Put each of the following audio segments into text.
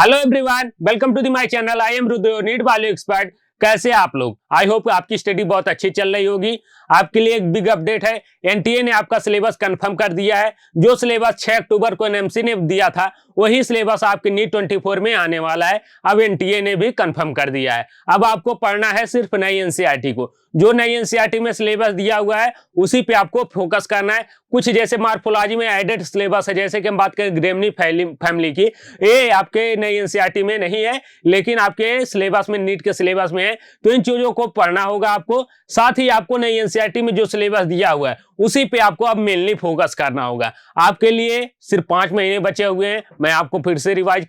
Hello everyone, welcome to the my channel. I am Rudra, NEET value expert. कैसे आप लोग? I hope आपकी study बहुत अच्छी चल रही होगी। आपके लिए एक बिग अपडेट है। एनटीए ने आपका सिलेबस कंफर्म कर दिया है। जो सिलेबस 6 अक्टूबर को एनएमसी ने दिया था वही सिलेबस आपके नीट 24 में आने वाला है। अब एनटीए ने भी कंफर्म कर दिया है। अब आपको पढ़ना है सिर्फ नई एनसीईआरटी को। जो नई एनसीईआरटी में सिलेबस दिया हुआ है उसी पे आपको फोकस करना है। कुछ जैसे मार्फोलॉजी में एडेड सिलेबस है, जैसे कि हम बात करें ग्रेमनी फैमिली की, ये आपके नई एनसीईआरटी में नहीं है, लेकिन आपके सिलेबस में, नीट के सिलेबस में है। तो इन चीजों को पढ़ना होगा आपको। साथ ही आपको नई एनसीईआरटी में जो सिलेबस दिया हुआ है उसी पे आपको अब मेनली फोकस करना होगा। आपके लिए सिर्फ 5 महीने बचे हुए हैं। मैं आपको फिर से रिवाइज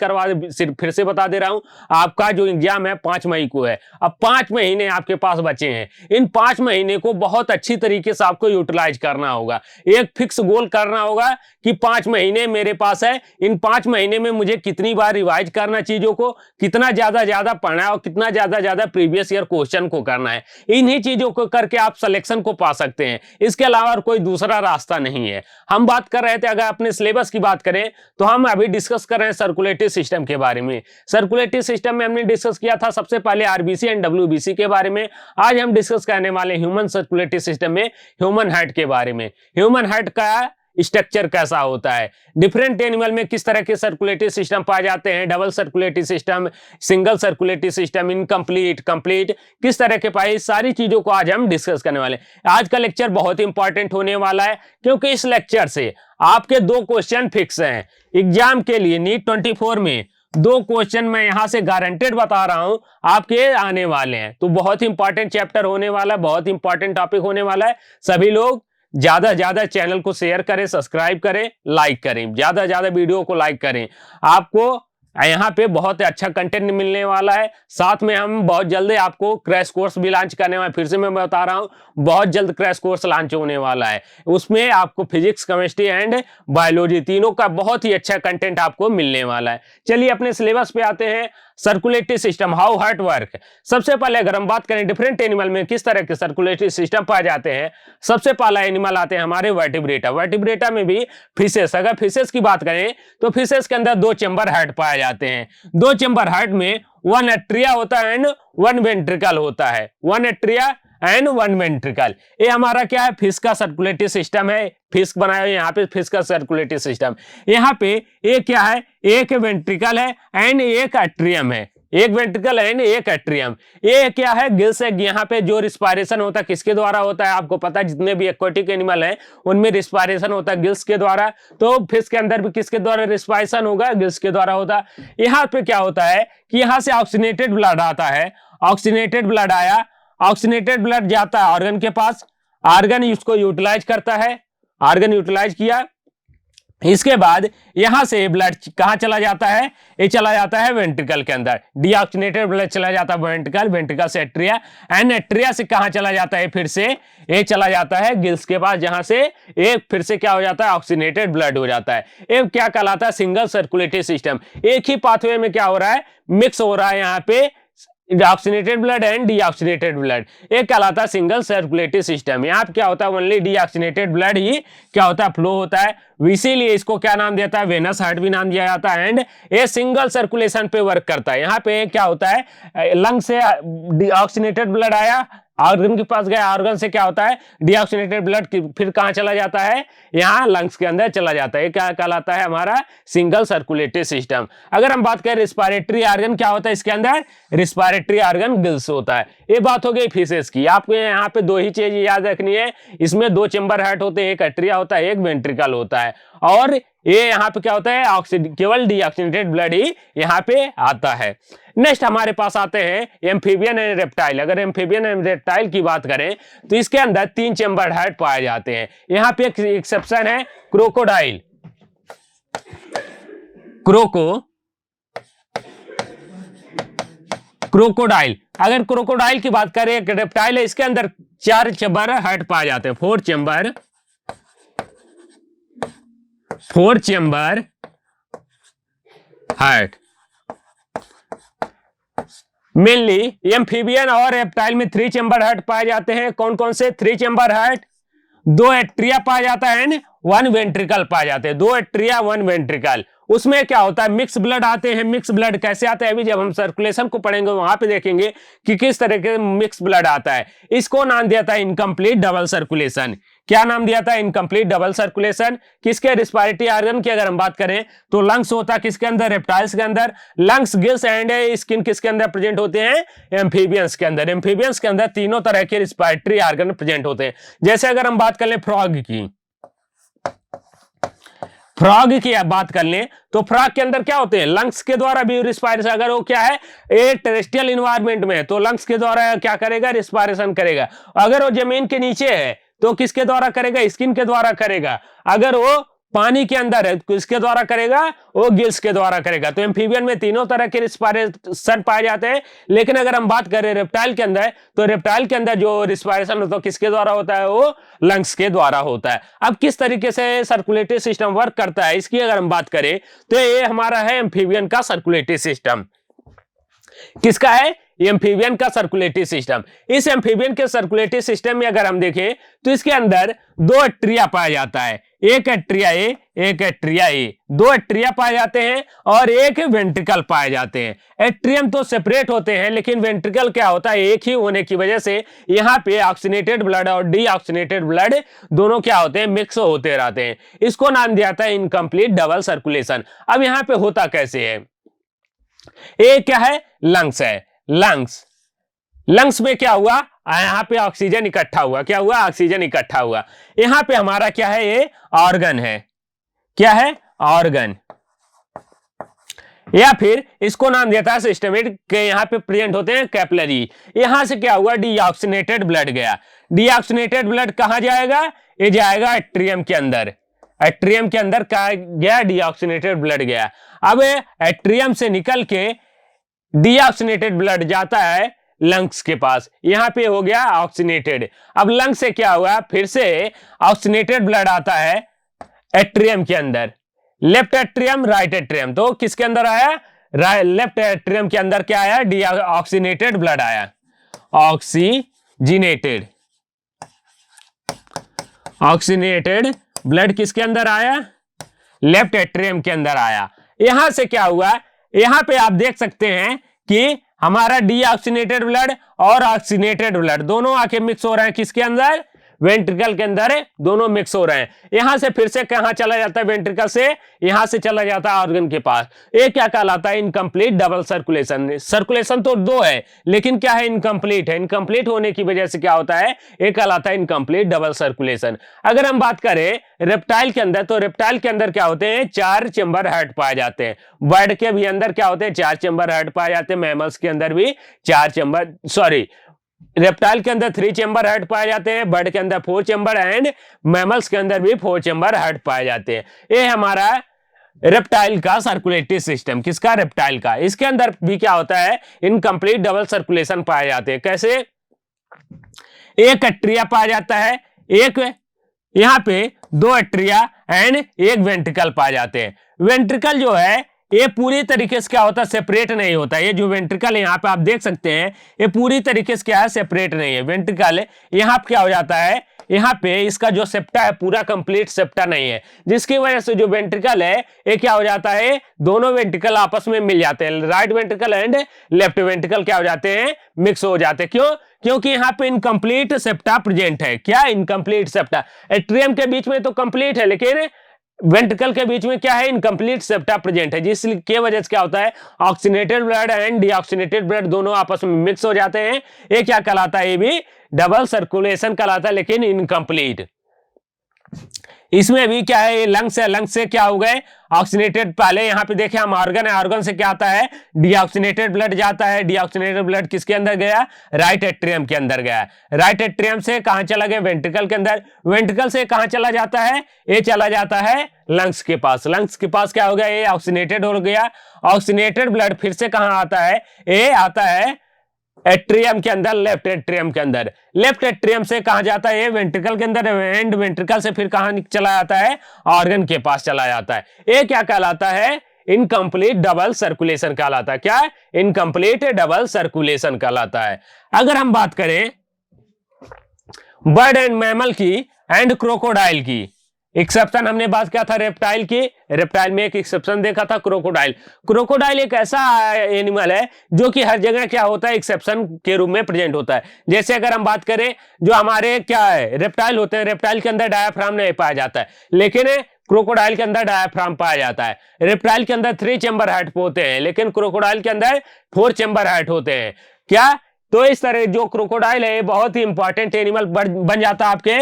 फिर से बता दे रहा हूं। आपका जो एग्जाम है 5 मई को है। अब 5 महीने आपके पास बचे हैं। इन 5 महीने को बहुत अच्छी तरीके से आपको यूटिलाइज करना होगा। एक फिक्स गोल करना होगा कि 5 महीने मेरे पास है, इन 5 महीने में मुझे कितनी बार रिवाइज करना, चीजों को कितना ज्यादा पढ़ना है और कितना ज्यादा प्रीवियस ईयर क्वेश्चन को करना है। इन्हीं चीजों को करके आप सिलेक्शन को पा सकते हैं। इसके अलावा कोई दूसरा रास्ता नहीं है। हम बात कर रहे थे, अगर अपने सिलेबस की बात करें तो हम अभी डिस्कस कर रहे हैं सर्कुलेटरी सिस्टम के बारे में। सर्कुलेटरी सिस्टम में हमने डिस्कस किया था सबसे पहले आरबीसी एंड डब्ल्यूबीसी के बारे में। आज हम डिस्कस करने वाले ह्यूमन सर्कुलेटरी सिस्टम में ह्यूमन हार्ट के बारे में। ह्यूमन हार्ट का स्ट्रक्चर कैसा होता है, डिफरेंट एनिमल में किस तरह के सर्कुलेटरी सिस्टम पाए जाते हैं, double circulatory system, single circulatory system, incomplete, complete, किस तरह के पाए, सारी चीजों को आज हम डिस्कस करने वाले हैं। आज का लेक्चर बहुत इंपॉर्टेंट होने वाला है, क्योंकि इस लेक्चर से आपके 2 क्वेश्चन फिक्स हैं एग्जाम के लिए। नीट 24 में 2 क्वेश्चन मैं यहां से गारंटेड बता रहा हूं आपके आने वाले हैं। तो बहुत इंपॉर्टेंट चैप्टर होने वाला है, बहुत इंपॉर्टेंट टॉपिक होने वाला है। सभी लोग ज्यादा चैनल को शेयर करें, सब्सक्राइब करें, लाइक करें, ज्यादा वीडियो को लाइक करें। आपको यहाँ पे बहुत अच्छा कंटेंट मिलने वाला है। साथ में हम बहुत जल्दी आपको क्रैश कोर्स भी लॉन्च करने वाले। फिर से मैं बता रहा हूँ, बहुत जल्द क्रैश कोर्स लॉन्च होने वाला है। उसमें आपको फिजिक्स, केमिस्ट्री एंड बायोलॉजी तीनों का बहुत ही अच्छा कंटेंट आपको मिलने वाला है। चलिए अपने सिलेबस पे आते हैं। Circulatory system, how heart work. सबसे पहले अगर हम बात करें डिफरेंट एनिमल में किस तरह के सर्कुलेटरी सिस्टम पाए जाते हैं, सबसे पहला एनिमल आते हैं हमारे वर्टिब्रेटा। वर्टिब्रेटा में भी फिशेस, अगर फिशेस की बात करें तो फिशेस के अंदर 2 चेंबर हार्ट पाए जाते हैं। 2 चेंबर हार्ट में 1 एट्रिया होता है एंड 1 वेंट्रिकल होता है। 1 एट्रिया एंड 1 वेंट्रिकल। ये हमारा क्या है, फिश का सर्कुलेटरी सिस्टम है। फिश बनाया यहाँ पे फिश का सर्कुलेटरी सिस्टम। यहाँ पे एक क्या है, एक वेंट्रिकल है एंड एक एट्रियम है। एक वेंट्रिकल एंड एक एट्रियम। ये क्या है, गिल्स है। यहाँ पे जो रिस्पायरेशन होता है किसके द्वारा होता है, आपको पता है जितने भी एक्वाटिक एनिमल हैं उनमें रिस्पायरेशन होता है गिल्स के द्वारा। तो फिश के अंदर भी किसके द्वारा रिस्पायरेशन होगा, गिल्स के द्वारा होता है। यहाँ पे क्या होता है कि यहाँ से ऑक्सीनेटेड ब्लड आता है। ऑक्सीनेटेड ब्लड आया, ऑक्सीनेटेड ब्लड जाता है ऑर्गन के पास, ऑर्गन उसको यूटिलाइज करता है, ऑर्गन यूटिलाइज किया। इसके बाद यहां से ब्लड कहां चला जाता है, ये चला जाता है वेंट्रिकल के अंदर। डीऑक्सीनेटेड ब्लड चला जाता है वेंट्रिकल, वेंट्रिकल से एट्रिया एंड एट्रिया से कहां चला जाता है, फिर से ये चला जाता है गिल्स के पास, जहां से एक फिर से क्या हो जाता है, ऑक्सीनेटेड ब्लड हो जाता है। ये क्या कहलाता है, सिंगल सर्कुलेटरी सिस्टम। एक ही पाथवे में क्या हो रहा है, मिक्स हो रहा है यहाँ पे oxygenated blood and deoxygenated blood. एक कहलाता है सिंगल सर्कुलेटरी सिस्टम। यहाँ पे क्या होता है, ओनली डीऑक्सीनेटेड ब्लड ही क्या होता है, फ्लो होता है। इसीलिए इसको क्या नाम दिया जाता है, वेनस हार्ट भी नाम दिया जाता है। एंड ये सिंगल सर्कुलेशन पे वर्क करता है। यहाँ पे क्या होता है, लंग से डीऑक्सीनेटेड ब्लड आया, ऑर्गन के पास गया, ऑर्गन से क्या होता है, डीऑक्सीनेटेड ब्लड फिर कहां चला जाता है, यहां लंग्स के अंदर चला जाता है। क्या कहलाता है, हमारा सिंगल सर्कुलेटरी सिस्टम। अगर हम बात करें रिस्पायरेटरी ऑर्गन क्या होता है, इसके अंदर रिस्पायरेटरी ऑर्गन गिल्स होता है। ये बात हो गई फिशेस की। आपको यहाँ पे 2 ही चीज याद रखनी है, इसमें 2 चेंबर हार्ट होते हैं, एक एट्रिया होता है, एक वेंट्रिकल होता है। और ये यहाँ पे क्या होता है, केवल डीऑक्सीनेटेड ब्लड ही यहाँ पे आता है। नेक्स्ट हमारे पास आते हैं एम्फीबियन एंड रेप्टाइल। अगर एम्फीबियन एंड रेप्टाइल की बात करें तो इसके अंदर 3 चेंबर हार्ट पाए जाते हैं। यहाँ पे एक एक्सेप्शन है, क्रोकोडाइल। क्रोकोडाइल, अगर क्रोकोडाइल की बात करें, एक रेप्टाइल है, इसके अंदर 4 चेंबर हार्ट पाए जाते हैं। 4 चेंबर हार्ट। मेनली एम्फीबियन और रेप्टाइल में 3 चेंबर हार्ट पाए जाते हैं। कौन कौन से 3 चेंबर हार्ट, 2 एट्रिया पाया जाता है, 1 वेंट्रिकल पाए जाते हैं। 2 एट्रिया 1 वेंट्रिकल। उसमें क्या होता है, मिक्स ब्लड आते हैं। मिक्स ब्लड कैसे आते हैं, अभी जब हम सर्कुलेशन को पढ़ेंगे वहां पे देखेंगे कि किस तरह के मिक्स ब्लड आता है। इसको नाम दिया था इनकम्प्लीट डबल सर्कुलेशन। क्या नाम दिया था, इनकम्प्लीट डबल सर्कुलेशन। किसके, रिस्पायरेटरी ऑर्गन की अगर हम बात करें तो लंग्स होता है किसके अंदर, रेप्टाइल्स के अंदर। लंग्स, गिल्स एंड स्किन किसके अंदर प्रेजेंट होते हैं, एम्फीबियंस के अंदर। एम्फीबियंस के अंदर तीनों तरह के रिस्पायरेटरी ऑर्गन प्रेजेंट होते हैं। जैसे अगर हम बात कर लें फ्रॉग की, फ्रॉग की आप बात कर लें तो फ्रॉग के अंदर क्या होते हैं, लंग्स के द्वारा भी रिस्पायरेशन। अगर वो क्या है, ए टेरेस्ट्रियल इन्वायरमेंट में, तो लंग्स के द्वारा क्या करेगा, रिस्पायरेशन करेगा। अगर वो जमीन के नीचे है तो किसके द्वारा करेगा, स्किन के द्वारा करेगा। अगर वो पानी के अंदर है तो किसके द्वारा करेगा, वो गिल्स के द्वारा करेगा। तो एम्फीबियन में तीनों तरह के रिस्पायरेशन पाए जाते हैं। लेकिन अगर हम बात करें रेप्टाइल के अंदर, तो रेप्टाइल के अंदर जो रिस्पायरेशन होता है किसके द्वारा होता है, वो लंग्स के द्वारा होता है। अब किस तरीके से सर्कुलेटरी सिस्टम वर्क करता है इसकी अगर हम बात करें तो ये हमारा है एम्फीबियन का सर्कुलेटरी सिस्टम। किसका है, एम्फीबियन का सर्कुलेटरी सिस्टम। इस एम्फीबियन के सर्कुलेटरी सिस्टम में अगर हम देखें तो इसके अंदर दो एट्रिया पाया जाता है, एक एट्रिया ए, एक एट्रिया ए। दो एट्रिया पाए जाते हैं और एक वेंट्रिकल पाए जाते हैं। एट्रियम तो सेपरेट होते हैं लेकिन वेंट्रिकल क्या होता है, एक ही होने की वजह से यहाँ पे ऑक्सीनेटेड ब्लड और डीऑक्सीनेटेड ब्लड दोनों क्या होते हैं, मिक्स होते रहते हैं। इसको नाम दिया था इनकम्प्लीट डबल सर्कुलेशन। अब यहाँ पे होता कैसे है, ये क्या है, लंग्स है। लंग्स, लंग्स में क्या हुआ, यहां पे ऑक्सीजन इकट्ठा हुआ। क्या हुआ, ऑक्सीजन इकट्ठा हुआ। यहां पे हमारा क्या है, ये ऑर्गन है। क्या है, ऑर्गन, या फिर इसको नाम देता है सिस्टमेटिक के यहां पे प्रेजेंट होते हैं कैपिलरी। यहां से क्या हुआ, डीऑक्सीनेटेड ब्लड गया। डीऑक्सीनेटेड ब्लड कहां जाएगा, ये जाएगा एट्रियम के अंदर। एट्रियम के अंदर क्या गया, डीऑक्सीनेटेड ब्लड गया। अब एट्रियम से निकल के डीऑक्सीनेटेड ब्लड जाता है लंग्स के पास, यहां पे हो गया ऑक्सीनेटेड। अब लंग्स से क्या हुआ, फिर से ऑक्सीनेटेड ब्लड आता है एट्रियम के अंदर, लेफ्ट एट्रियम राइट एट्रियम। तो किसके अंदर आया, लेफ्ट एट्रियम के अंदर क्या आया, डीऑक्सीनेटेड ब्लड आया। ऑक्सीजिनेटेड, ऑक्सीनेटेड ब्लड किसके अंदर आया, लेफ्ट एट्रियम के अंदर आया। यहां से क्या हुआ, यहां पे आप देख सकते हैं कि हमारा डीऑक्सीनेटेड ब्लड और ऑक्सीनेटेड ब्लड दोनों आके मिक्स हो रहे हैं किसके अंदर, वेंट्रिकल के अंदर दोनों मिक्स हो रहे हैं। यहां से फिर से कहां चला जाता है, वेंट्रिकल से यहां से चला जाता है ऑर्गन के पास। ये क्या कहलाता है, इनकम्प्लीट डबल सर्कुलेशन। सर्कुलेशन तो दो है लेकिन क्या है, इनकम्प्लीट है। इनकम्प्लीट होने की वजह से क्या होता है, ये कहलाता है इनकम्प्लीट डबल सर्कुलेशन। अगर हम बात करें रेप्टाइल के अंदर, तो रेप्टाइल के अंदर क्या होते हैं, चार चेंबर हार्ट पाए जाते हैं। बर्ड के भी अंदर क्या होते हैं, चार चेंबर हार्ट पाए जाते हैं। मैमल्स के अंदर भी चार चेंबर, सॉरी, रेप्टाइल के अंदर 3 चेंबर हार्ट पाए जाते हैं, बर्ड के अंदर 4 चेंबर एंड मैमल्स के अंदर भी 4 चेंबर हार्ट पाए जाते हैं। ये हमारा रेप्टाइल का सर्कुलेटरी सिस्टम। किसका, रेप्टाइल का। इसके अंदर भी क्या होता है, इनकम्प्लीट डबल सर्कुलेशन पाए जाते हैं। कैसे, एक एट्रिया पाया जाता है, एक यहां पे दो एट्रिया एंड एक वेंट्रिकल पाए जाते हैं। वेंट्रिकल जो है ये पूरी तरीके से क्या होता है, सेपरेट नहीं होता। ये जो वेंट्रिकल है यहाँ पे आप देख सकते हैं, ये पूरी तरीके से क्या है, सेपरेट नहीं है। वेंट्रिकल यहाँ पे क्या हो जाता है, यहाँ पे इसका जो सेप्टा है पूरा कंप्लीट सेप्टा नहीं है, जिसकी वजह से जो वेंट्रिकल है ये क्या हो जाता है, दोनों वेंट्रिकल आपस में मिल जाते हैं। Right ventricle and left ventricle क्या हो जाते हैं, मिक्स हो जाते हैं। क्यों, क्योंकि यहाँ पे इनकम्प्लीट सेप्टा प्रेजेंट है। क्या, इनकम्प्लीट सेप्टा। एट्रियम के बीच में तो कंप्लीट है लेकिन वेंट्रिकल के बीच में क्या है, इनकम्प्लीट सेप्टा प्रेजेंट है, जिसकी वजह से क्या होता है, oxygenated blood and deoxygenated blood दोनों आपस में मिक्स हो जाते हैं। ये क्या कहलाता है, ये भी डबल सर्कुलेशन कहलाता है लेकिन इनकम्प्लीट। इसमें भी क्या है, लंग्स है, लंग्स से क्या हो गए, ऑक्सीनेटेड। पहले यहाँ पे देखे हम ऑर्गन है, ऑर्गन से क्या आता है, डीऑक्सीनेटेड ब्लड जाता है। डीऑक्सीनेटेड ब्लड किसके अंदर गया, राइट एट्रियम के अंदर गया। राइट एट्रियम से कहां चला गया, वेंट्रिकल के अंदर। वेंट्रिकल से कहां चला जाता है, ये चला जाता है लंग्स के पास। लंग्स के पास क्या हो गया, ये ऑक्सीनेटेड हो गया। ऑक्सीनेटेड ब्लड फिर से कहां आता है, ये आता है एट्रियम के अंदर, लेफ्ट एट्रियम के अंदर। लेफ्ट एट्रियम से कहां जाता है, वेंट्रिकल के अंदर एंड वेंट्रिकल से फिर कहां चला जाता है, ऑर्गन के पास चला जाता है। ये क्या कहलाता है, इनकम्प्लीट डबल सर्कुलेशन कहलाता है। क्या, इनकम्प्लीट डबल सर्कुलेशन कहलाता है। अगर हम बात करें बर्ड एंड मैमल की एंड क्रोकोडाइल की, एक्सेप्शन हमने बात किया था रेप्टाइल की, रेप्टाइल में एक एक्सेप्शन देखा था क्रोकोडाइल। क्रोकोडाइल एक ऐसा एनिमल है जो कि हर जगह क्या होता है, एक्सेप्शन के रूप में प्रेजेंट होता है। जैसे अगर हम बात करें जो हमारे क्या है रेप्टाइल होते हैं, रेप्टाइल के अंदर डायाफ्राम नहीं पाया जाता है, लेकिन क्रोकोडाइल के अंदर डायाफ्राम पाया जाता है। रेप्टाइल के अंदर 3 चैम्बर हार्ट होते हैं, लेकिन क्रोकोडाइल के अंदर 4 चैम्बर हार्ट होते हैं। क्या, तो इस तरह जो क्रोकोडाइल है बहुत ही इंपॉर्टेंट एनिमल बन जाता है आपके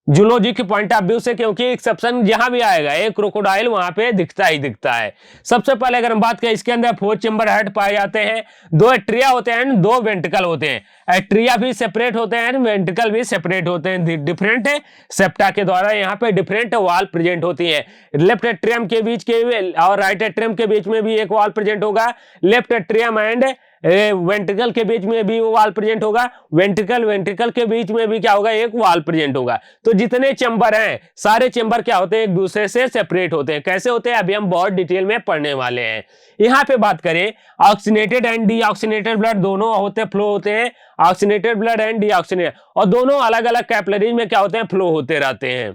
जूलॉजी के पॉइंट ऑफ व्यू से, क्योंकि एक्सेप्शन जहां भी आएगा एक क्रोकोडाइल वहां पे दिखता ही दिखता है। सबसे पहले अगर हम बात करें, इसके अंदर 4 चैम्बर हार्ट पाए जाते हैं, 2 एट्रिया होते हैं, 2 वेंट्रिकल होते हैं। एट्रिया भी सेपरेट होते हैं, वेंट्रिकल भी सेपरेट होते हैं, डिफरेंट सेप्टा के द्वारा यहाँ पे डिफरेंट वाल प्रेजेंट होती है। लेफ्ट एट्रियम के बीच के और राइट एट्रियम के बीच में भी एक वाल प्रेजेंट होगा, लेफ्ट एट्रियम एंड वेंट्रिकल के बीच में भी वो वाल प्रेजेंट होगा, वेंट्रिकल के बीच में भी क्या होगा, एक वाल प्रेजेंट होगा। तो जितने चैम्बर हैं सारे चैम्बर क्या होते हैं, एक दूसरे से सेपरेट होते हैं। कैसे होते हैं अभी हम बहुत डिटेल में पढ़ने वाले हैं। यहाँ पे बात करें, ऑक्सीनेटेड एंड डीऑक्सीनेटेड ब्लड दोनों होते फ्लो होते हैं, ऑक्सीनेटेड ब्लड एंड डीऑक्सीनेटेड, और दोनों अलग अलग कैपिलरीज में क्या होते हैं, फ्लो होते रहते हैं।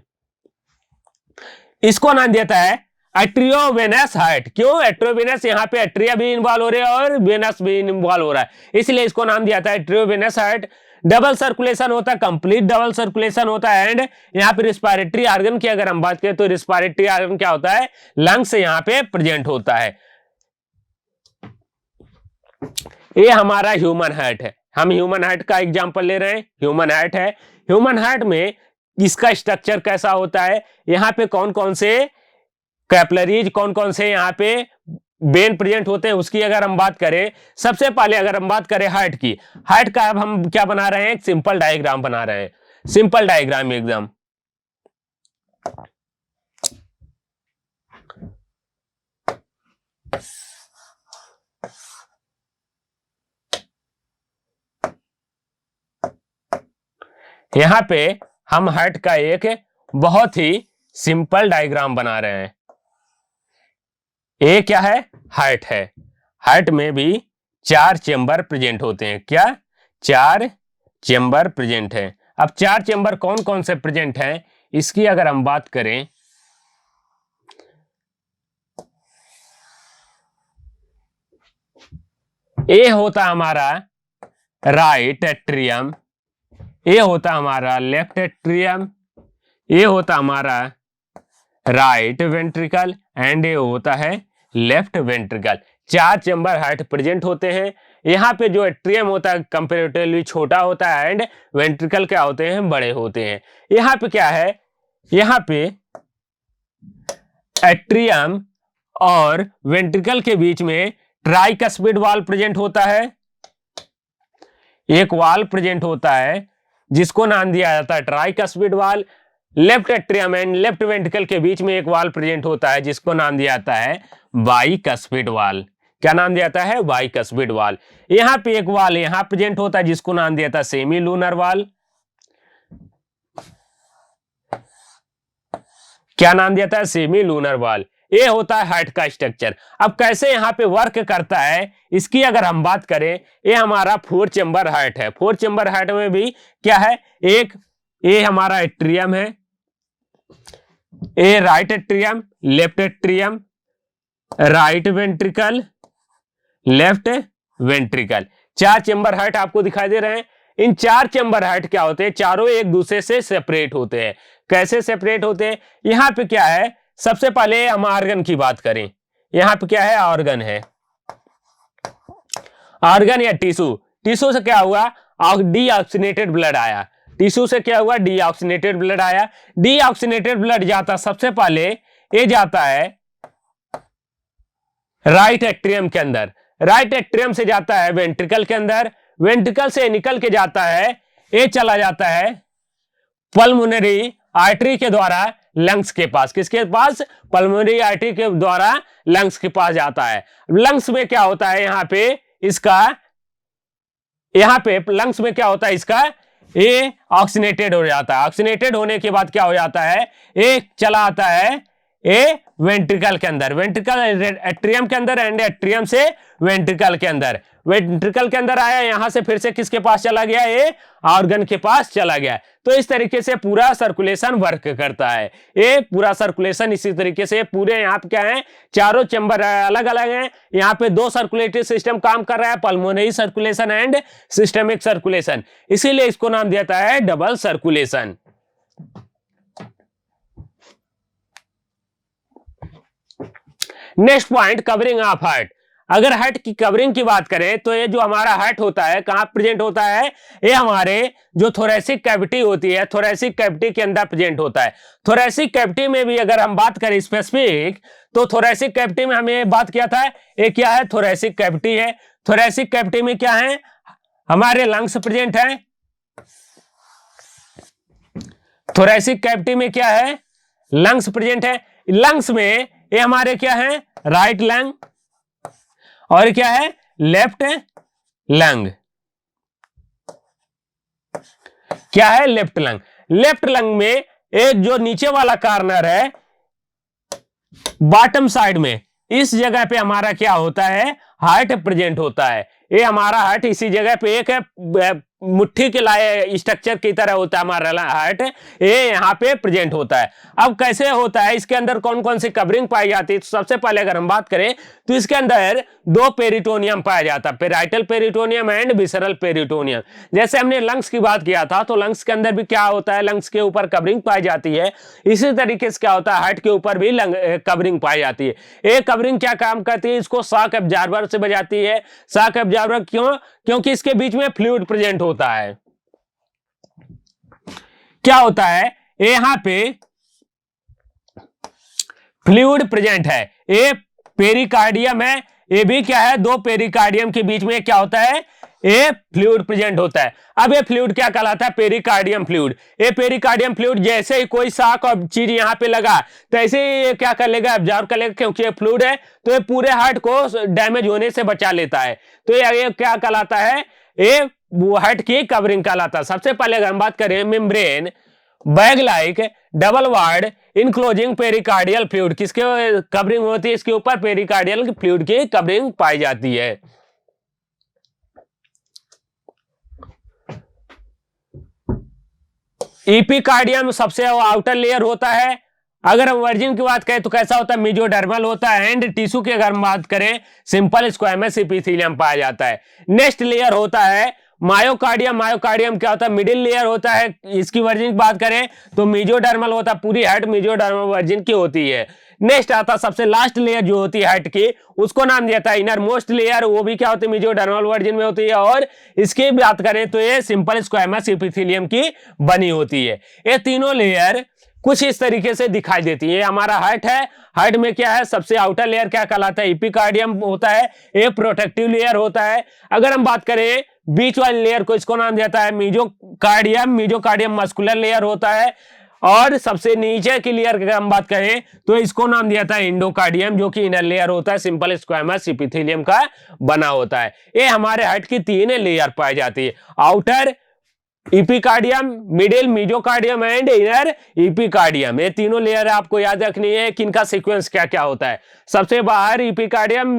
इसको नाम देता है एट्रियोवेनस हार्ट। क्यों एट्रियोवेनस, यहाँ पे एट्रिया भी इन्वॉल्व हो रहे हैं और वेनस भी इन्वॉल्व हो रहा है, इसलिए इसको नाम दिया था एट्रियोवेनस हार्ट। डबल सर्कुलेशन होता है, कंप्लीट डबल सर्कुलेशन होता है। एंड यहाँ पे रिस्पायरेटरी ऑर्गन की अगर हम बात करें तो रिस्पायरेटरी ऑर्गन क्या होता है, लंग्स यहाँ पे प्रेजेंट होता है। ये हमारा ह्यूमन हार्ट है, हम ह्यूमन हार्ट का एग्जांपल ले रहे हैं। ह्यूमन हार्ट है, ह्यूमन हार्ट में इसका स्ट्रक्चर कैसा होता है, यहाँ पे कौन कौन से कैपिलरीज, कौन कौन से यहाँ पे वेन प्रेजेंट होते हैं, उसकी अगर हम बात करें। सबसे पहले अगर हम बात करें हार्ट की, हार्ट का अब हम क्या बना रहे हैं, एक सिंपल डायग्राम बना रहे हैं, सिंपल डायग्राम एकदम। यहां पे हम हार्ट का एक बहुत ही सिंपल डायग्राम बना रहे हैं। ये क्या है, हार्ट है। हार्ट में भी 4 चेंबर प्रेजेंट होते हैं। क्या, 4 चेंबर प्रेजेंट है। अब 4 चेंबर कौन कौन से प्रेजेंट हैं, इसकी अगर हम बात करें, ये होता हमारा राइट एट्रियम, ये होता हमारा लेफ्ट एट्रियम, ये होता हमारा राइट वेंट्रिकल एंड ये होता है left ventricle. 4 chamber heart present होते हैं। यहाँ पे जो एट्रियम होता है कंपैरेटिवली छोटा होता है एंड वेंट्रिकल क्या होते हैं, बड़े होते हैं। यहाँ पे क्या है, यहाँ पे एट्रियम और वेंट्रिकल के बीच में ट्राइकस्पिड वाल प्रेजेंट होता है। एक वाल प्रेजेंट होता है जिसको नाम दिया जाता है ट्राइकस्पिड वाल। Left atrium and left ventricle के बीच में एक वाल प्रेजेंट होता है जिसको नाम दिया जाता है बाइकस्पिड वाल। क्या नाम दिया जाता है, बाइकस्पिड वाल। यहां पे एक वाल यहां प्रेजेंट होता है जिसको नाम दिया जाता है सेमी लूनर वाल। क्या नाम दिया था, सेमी लूनर वाल। ये होता है हार्ट का स्ट्रक्चर। अब कैसे यहाँ पे वर्क करता है इसकी अगर हम बात करें, ये हमारा 4 चेंबर हार्ट है। 4 चेंबर हार्ट में भी क्या है, एक ये हमारा एट्रियम है, ये right atrium, left atrium, right ventricle, left ventricle. 4 chamber heart आपको दिखाई दे रहे हैं। इन 4 चेंबर हार्ट क्या होते हैं, चारों एक दूसरे से सेपरेट होते हैं। कैसे सेपरेट होते हैं, यहां पे क्या है, सबसे पहले हम ऑर्गन की बात करें। यहां पे क्या है, ऑर्गन है, ऑर्गन या टिश्यू। टिश्यू से क्या हुआ, डीऑक्सीनेटेड ब्लड आया। टिश्यू से क्या हुआ, डीऑक्सीनेटेड ब्लड आया। डीऑक्सीनेटेड ब्लड जाता सबसे पहले ये जाता है राइट एट्रियम के अंदर, राइट एट्रियम से जाता है वेंट्रिकल के अंदर, वेंट्रिकल से निकल के जाता है, ये चला जाता है पल्मोनरी आर्टरी के द्वारा लंग्स के पास। किसके पास, पल्मोनरी आर्टरी के द्वारा लंग्स के पास जाता है। लंग्स में क्या होता है, यहां पे इसका, यहां पे लंग्स में क्या होता है इसका, ये ऑक्सीनेटेड हो जाता है। ऑक्सीनेटेड होने के बाद क्या हो जाता है, ये चला आता है ये वेंट्रिकल के अंदर, वेंट्रिकल एट्रियम के अंदर एंड एट्रियम से वेंट्रिकल के अंदर। वेंट्रिकल के अंदर आया, यहां से फिर से किसके पास चला गया, ये ऑर्गन के पास चला गया। तो इस तरीके से पूरा सर्कुलेशन वर्क करता है, ये पूरा सर्कुलेशन इसी तरीके से पूरे यहाँ पे क्या है, चारों चैम्बर अलग अलग हैं। यहाँ पे दो सर्कुलेटरी सिस्टम काम कर रहा है, pulmonary circulation and systemic circulation, इसीलिए इसको नाम दिया है double circulation. Next point, covering of heart. अगर हार्ट की कवरिंग की बात करें तो ये जो हमारा हार्ट होता है कहां प्रेजेंट होता है, ये हमारे जो थोरेसिक कैविटी होती है, थोरेसिक कैविटी के अंदर प्रेजेंट होता है। थोरेसिक कैविटी में भी अगर हम बात करें स्पेसिफिक, तो थोरेसिक कैविटी में हमें बात किया था, ये क्या है, थोरेसिक कैविटी है। थोरेसिक कैविटी में क्या है, हमारे लंग्स प्रेजेंट है। थोरेसिक कैविटी में क्या है, लंग्स प्रेजेंट है। लंग्स में ये हमारे क्या है, राइट लंग, और क्या है, लेफ्ट लंग। क्या है, लेफ्ट लंग। लेफ्ट लंग में एक जो नीचे वाला कॉर्नर है बॉटम साइड में, इस जगह पे हमारा क्या होता है, हार्ट प्रेजेंट होता है। ये हमारा हार्ट इसी जगह पे एक है, मुट्ठी के लाए स्ट्रक्चर की तरह होता है हमारा हार्ट, ये यहाँ पे प्रेजेंट होता है। अब कैसे होता है, इसके अंदर कौन कौन सी कवरिंग पाई जाती है, तो सबसे पहले अगर हम बात करें तो इसके अंदर दो पेरिटोनियम पाया जाता है, parietal peritoneum and visceral peritoneum. जैसे हमने लंग्स की बात किया था, तो लंग्स के अंदर भी क्या होता है, लंग्स के ऊपर कवरिंग पाई जाती है। इसी तरीके से क्या होता है, हार्ट के ऊपर भी कवरिंग पाई जाती है। ये कवरिंग क्या काम करती है, इसको शॉक एब्जॉर्बर से बजाती है। शॉक एब्जॉर्बर क्यों, क्योंकि इसके बीच में फ्लूइड प्रेजेंट होता है। क्या होता है, यहां पे फ्लूइड प्रेजेंट है, ये पेरिकार्डियम है, ये भी क्या है, दो पेरिकार्डियम के बीच में क्या होता है, ये फ्लूइड प्रेजेंट होता है। अब ये फ्लूइड क्या कहलाता है, पेरिकार्डियम फ्लूइड। ये पेरिकार्डियम फ्लूइड जैसे ही कोई शाक और चीज यहां पे लगा तो ऐसे ही ये क्या कर लेगा, एब्जॉर्ब कर लेगा, क्योंकि ये फ्लूइड है तो ये पूरे हार्ट को डैमेज होने से बचा लेता है। तो ये क्या कहलाता है, ये हार्ट की कवरिंग कहलाता है। सबसे पहले अगर हम बात करें membrane bag like double ward enclosing pericardial fluid, किसके कवरिंग होती है, इसके ऊपर पेरिकार्डियल फ्लूइड की कवरिंग पाई जाती है। इपिकार्डियम सबसे आउटर लेयर होता है। अगर हम वर्जिन की बात करें तो कैसा होता है, मेजोडर्मल होता है। एंड टिश्यू की अगर हम बात करें सिंपल स्क्वैमस एपिथेलियम पाया जाता है। नेक्स्ट लेयर होता है मायोकार्डियम। मायोकार्डियम क्या होता है, मिडिल लेयर होता है। इसकी वर्जिन की बात करें तो मेजोडर्मल होता है, पूरी हेड मेजोडर्मल वर्जिन की होती है। नेक्स्ट आता है सबसे लास्ट लेयर जो होती है हार्ट की, उसको नाम दिया था इनर मोस्ट लेयर, वो भी क्या होती है, मेजोडर्मल वर्जिन में होती है। और इसकी बात करें तो ये सिंपल स्क्वैमस एपिथेलियम की बनी होती है। ये तीनों लेयर कुछ इस तरीके से दिखाई देती है। हमारा हार्ट है, हार्ट में क्या है, सबसे आउटर लेयर क्या कहलाता है, एपिकार्डियम होता है, ये प्रोटेक्टिव लेयर होता है। अगर हम बात करें बीच वाली लेयर को, इसको नाम दिया है मेजोकार्डियम। मेजोकार्डियम मस्कुलर लेयर होता है। और सबसे नीचे की लेयर की हम बात करें तो इसको नाम दिया था एंडोकार्डियम, जो कि इनर लेयर होता है, सिंपल स्क्वैमस एपिथेलियम का बना होता है। ये हमारे हार्ट की तीन लेयर पाई जाती है, आउटर इपिकार्डियम, मिडिल मेजोकार्डियम एंड इनर इपिकार्डियम। ये तीनों लेयर आपको याद रखनी है कि इनका सीक्वेंस क्या क्या होता है। सबसे बाहर इपिकार्डियम,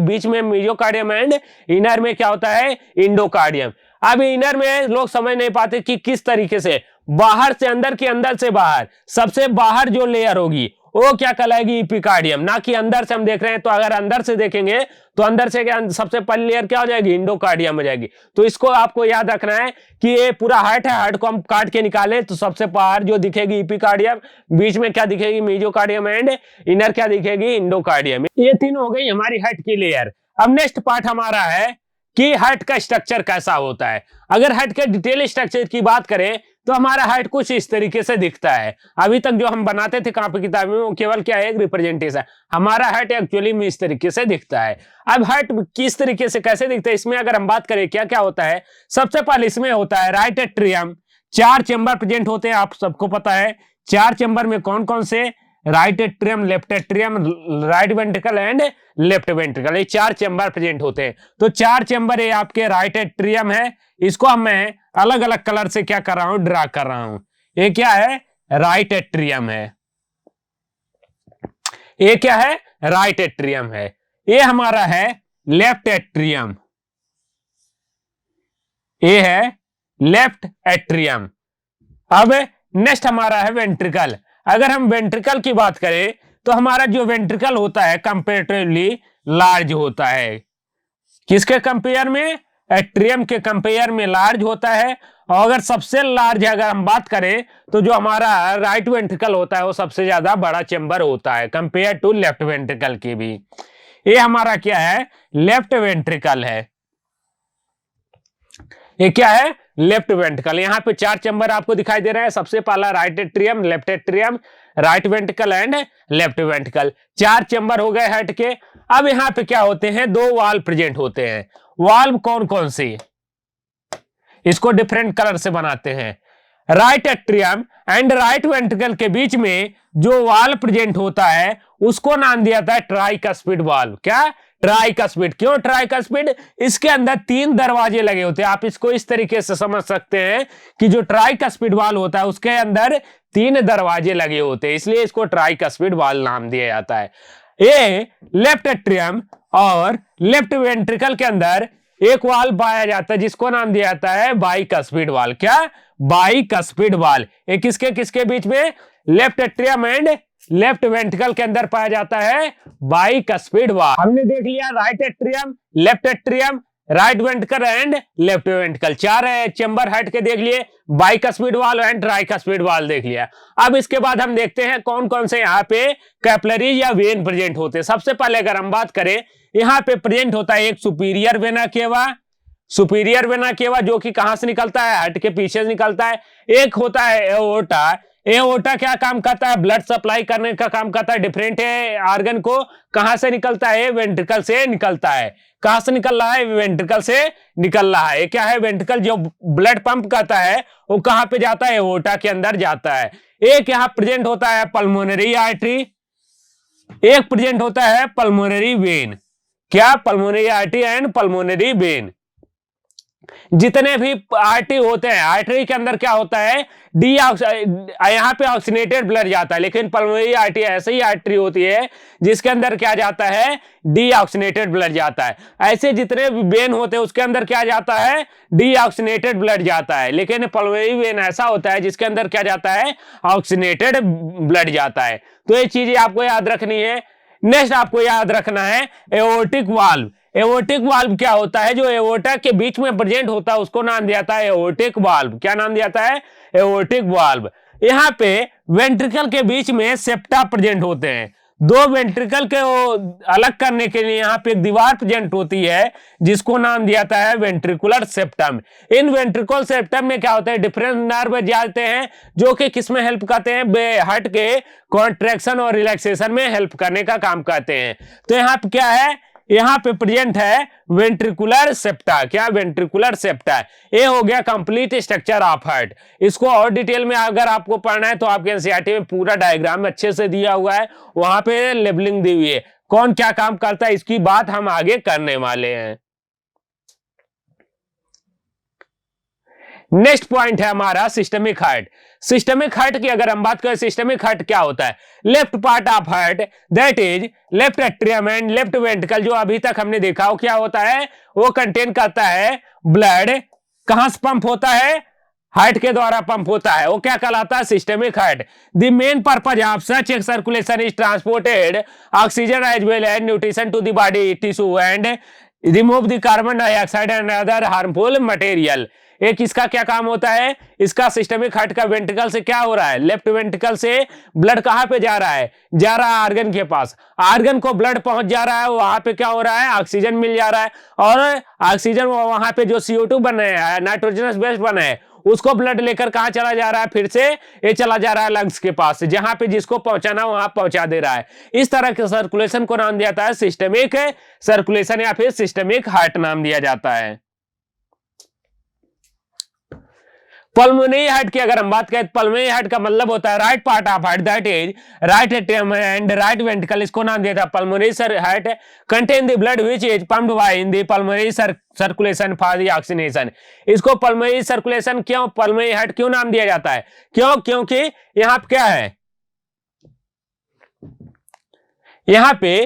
बीच में मेजोकार्डियम एंड इनर में क्या होता है, इंडोकार्डियम। अब इनर में लोग समझ नहीं पाते कि किस तरीके से बाहर से अंदर की, अंदर से बाहर। सबसे बाहर जो लेयर होगी वो क्या कहलाएगी, इपिकार्डियम, ना कि अंदर से हम देख रहे हैं। तो अगर अंदर से देखेंगे तो अंदर से क्या, सबसे पहली लेयर क्या हो जाएगी, इंडोकार्डियम हो जाएगी। तो इसको आपको याद रखना है कि ये पूरा हार्ट है, हार्ट को हम काट के निकालें तो सबसे बाहर जो दिखेगी इपिकार्डियम, बीच में क्या दिखेगी मेजोकार्डियम एंड इनर क्या दिखेगी, इंडोकार्डियम। ये तीनों हो गई हमारी हार्ट की लेयर। अब नेक्स्ट पार्ट हमारा है कि हार्ट का स्ट्रक्चर कैसा होता है। अगर हार्ट के डिटेल स्ट्रक्चर की बात करें तो हमारा हार्ट कुछ इस तरीके से दिखता है। अभी तक जो हम बनाते थे कॉपी किताब में वो केवल क्या है, एक रिप्रेजेंटेशन। हमारा हार्ट एक्चुअली में इस तरीके से दिखता है। अब हार्ट किस तरीके से कैसे दिखता है, इसमें अगर हम बात करें क्या क्या होता है, सबसे पहले इसमें होता है राइट एट्रियम। 4 चेंबर प्रेजेंट होते हैं, आप सबको पता है। 4 चेंबर में कौन कौन से, right atrium, left atrium, right ventricle and left ventricle, ये 4 चेंबर प्रेजेंट होते हैं। तो 4 चेंबर ये आपके राइट एट्रियम है। इसको मैं अलग अलग कलर से क्या कर रहा हूं, ड्रा कर रहा हूं। ये क्या है, राइट एट्रियम है। ये क्या है, राइट एट्रियम है। ये हमारा है लेफ्ट एट्रियम। ए है लेफ्ट एट्रियम। अब नेक्स्ट हमारा है वेंट्रिकल। अगर हम वेंट्रिकल की बात करें तो हमारा जो वेंट्रिकल होता है कंपेरेटिवली लार्ज होता है। किसके कंपेयर में? एट्रियम के कंपेयर में लार्ज होता है। और अगर सबसे लार्ज अगर हम बात करें तो जो हमारा राइट वेंट्रिकल होता है वो सबसे ज्यादा बड़ा चेंबर होता है कंपेयर टू लेफ्ट वेंट्रिकल की भी। ये हमारा क्या है? लेफ्ट वेंट्रिकल है। ये क्या है? Left ventricle. यहाँ पे 4 चेंबर आपको दिखाई दे रहा है। सबसे पहला right atrium, left atrium, right ventricle and left ventricle. 4 chamber हो गए हार्ट के। अब यहाँ पे क्या होते हैं? 2 वाल्व प्रेजेंट होते हैं। वाल्व कौन कौन सी? इसको डिफरेंट कलर से बनाते हैं। Right atrium and right ventricle के बीच में जो वाल्व प्रेजेंट होता है उसको नाम दिया जाता है ट्राइकस्पिड वाल्व। क्या? ट्राइकस्पिड। क्यों ट्राइकस्पिड? इसके अंदर 3 दरवाजे लगे होते हैं। आप इसको इस तरीके से समझ सकते हैं कि जो ट्राइकस्पिड वाल्व होता है उसके अंदर 3 दरवाजे लगे होते हैं, इसलिए इसको ट्राइकस्पिड वाल्व नाम दिया जाता है। ये लेफ्ट एट्रियम और लेफ्ट वेंट्रिकल के अंदर एक वाल्व पाया जाता है जिसको नाम दिया जाता है बाइकस्पिड वाल्व। क्या? Bicuspid valve. ये किसके किसके बीच में? Left atrium and left ventricle के अंदर पाया जाता है बाइकस्पिड वाल्व। हमने देख लिया right atrium, left atrium, right ventricle and left ventricle. 4 chamber heart के देख लिए, bicuspid valve and tricuspid valve देख लिया। अब इसके बाद हम देखते हैं कौन कौन से यहाँ पे कैपिलरी या वेन प्रेजेंट होते हैं। सबसे पहले अगर हम बात करें, यहाँ पे प्रेजेंट होता है एक superior vena cava. Superior vena cava जो कि कहां से निकलता है? हार्ट के पीछे से निकलता है। एक होता है एओर्टा। एओर्टा क्या काम करता है? ब्लड सप्लाई करने का काम करता है डिफरेंट ऑर्गन को। कहां से निकलता है? वेंट्रिकल से निकलता है। कहां से निकल रहा है? वेंट्रिकल से निकल रहा है। क्या है? वेंट्रिकल जो ब्लड पंप करता है वो कहां पे जाता है? एओर्टा के अंदर जाता है। एक यहां प्रेजेंट होता है पल्मोनरी आर्टरी, एक प्रेजेंट होता है पल्मोनरी वेन। क्या? Pulmonary artery and pulmonary vein. जितने भी आर्टरी होते हैं, आर्टरी के अंदर क्या होता है? यहाँ पे ऑक्सीनेटेड ब्लड जाता है, लेकिन पल्मोनरी आर्टरी ऐसे ही आर्टरी होती है जिसके अंदर क्या जाता है? डीऑक्सीनेटेड ब्लड जाता है। ऐसे जितने भी वेन होते हैं उसके अंदर क्या जाता है? डीऑक्सीनेटेड ब्लड जाता है। लेकिन पल्मोनरी वेन ऐसा होता है जिसके अंदर क्या जाता है? ऑक्सीनेटेड ब्लड जाता है। तो ये चीजें आपको याद रखनी है। नेक्स्ट आपको याद रखना है एओर्टिक वाल्व। एओर्टिक वाल्व क्या होता है? जो एओर्टा के बीच में प्रेजेंट होता है उसको नाम दिया जाता है एओर्टिक वाल्व। क्या नाम दिया जाता है? Aortic valve. यहाँ पे वेंट्रिकल के बीच में सेप्टा प्रेजेंट होते हैं। 2 वेंट्रिकल के अलग करने के लिए यहाँ पे एक दीवार प्रेजेंट होती है जिसको नाम दिया जाता है वेंट्रिकुलर सेप्टम। इन वेंट्रिकुलर सेप्टम में क्या होता है? डिफरेंट नर्व जाते हैं जो कि किसमें हेल्प करते हैं? हार्ट के कॉन्ट्रैक्शन और रिलैक्सेशन में हेल्प करने का काम करते हैं। तो यहाँ पे क्या है? यहाँ पे प्रेजेंट है वेंट्रिकुलर सेप्टा। क्या? Ventricular septa. ये हो गया कंप्लीट स्ट्रक्चर ऑफ हार्ट। इसको और डिटेल में अगर आपको पढ़ना है तो आपके एनसीईआरटी में पूरा डायग्राम अच्छे से दिया हुआ है, वहां पे लेबलिंग दी हुई है, कौन क्या काम करता है इसकी बात हम आगे करने वाले हैं। नेक्स्ट पॉइंट है हमारा सिस्टमिक हार्ट। सिस्टमिक हार्ट की अगर हम बात करें, सिस्टमिक हार्ट क्या होता है? Left part of heart that is left atrium and left ventricle. जो अभी तक हमने देखा वो क्या होता है? वो कंटेन करता है ब्लड। कहां से पंप होता है? हार्ट के द्वारा पंप होता है। वो क्या कहलाता है? Systemic heart. The main purpose of such a circulation is transported oxygen as well as nutrition to the body tissue and remove the carbon dioxide and other harmful material. एक इसका क्या काम होता है? इसका सिस्टमिक हार्ट का ventricle से क्या हो रहा है? लेफ्ट वेंट्रिकल से ब्लड कहां पे जा रहा है? जा रहा है आर्गन के पास। आर्गन को ब्लड पहुंच जा रहा है, वहां पे क्या हो रहा है? ऑक्सीजन मिल जा रहा है। और ऑक्सीजन वहां पे जो CO2 बने हैं, नाइट्रोजनस बेस बने हैं, उसको ब्लड लेकर कहां चला जा रहा है? फिर से ये चला जा रहा है लंग्स के पास, जहां पे जिसको पहुंचाना वहां पहुंचा दे रहा है। इस तरह के सर्कुलेशन को नाम दिया जाता है सिस्टमिक सर्कुलेशन या फिर सिस्टमिक हार्ट नाम दिया जाता है। पल्मोनरी हार्ट की अगर हम बात करें, पल्मोनरी हार्ट का मतलब होता है right part of heart that is right atrium and right ventricle. इसको नाम दिया था pulmonary heart contain the blood which is pumped by in the pulmonary circulation for the oxygenation. इसको पल्मोनरी सर्कुलेशन क्यों, पल्मोनरी हार्ट क्यों नाम दिया जाता है? क्यों? क्योंकि यहां पे क्या है? यहां पे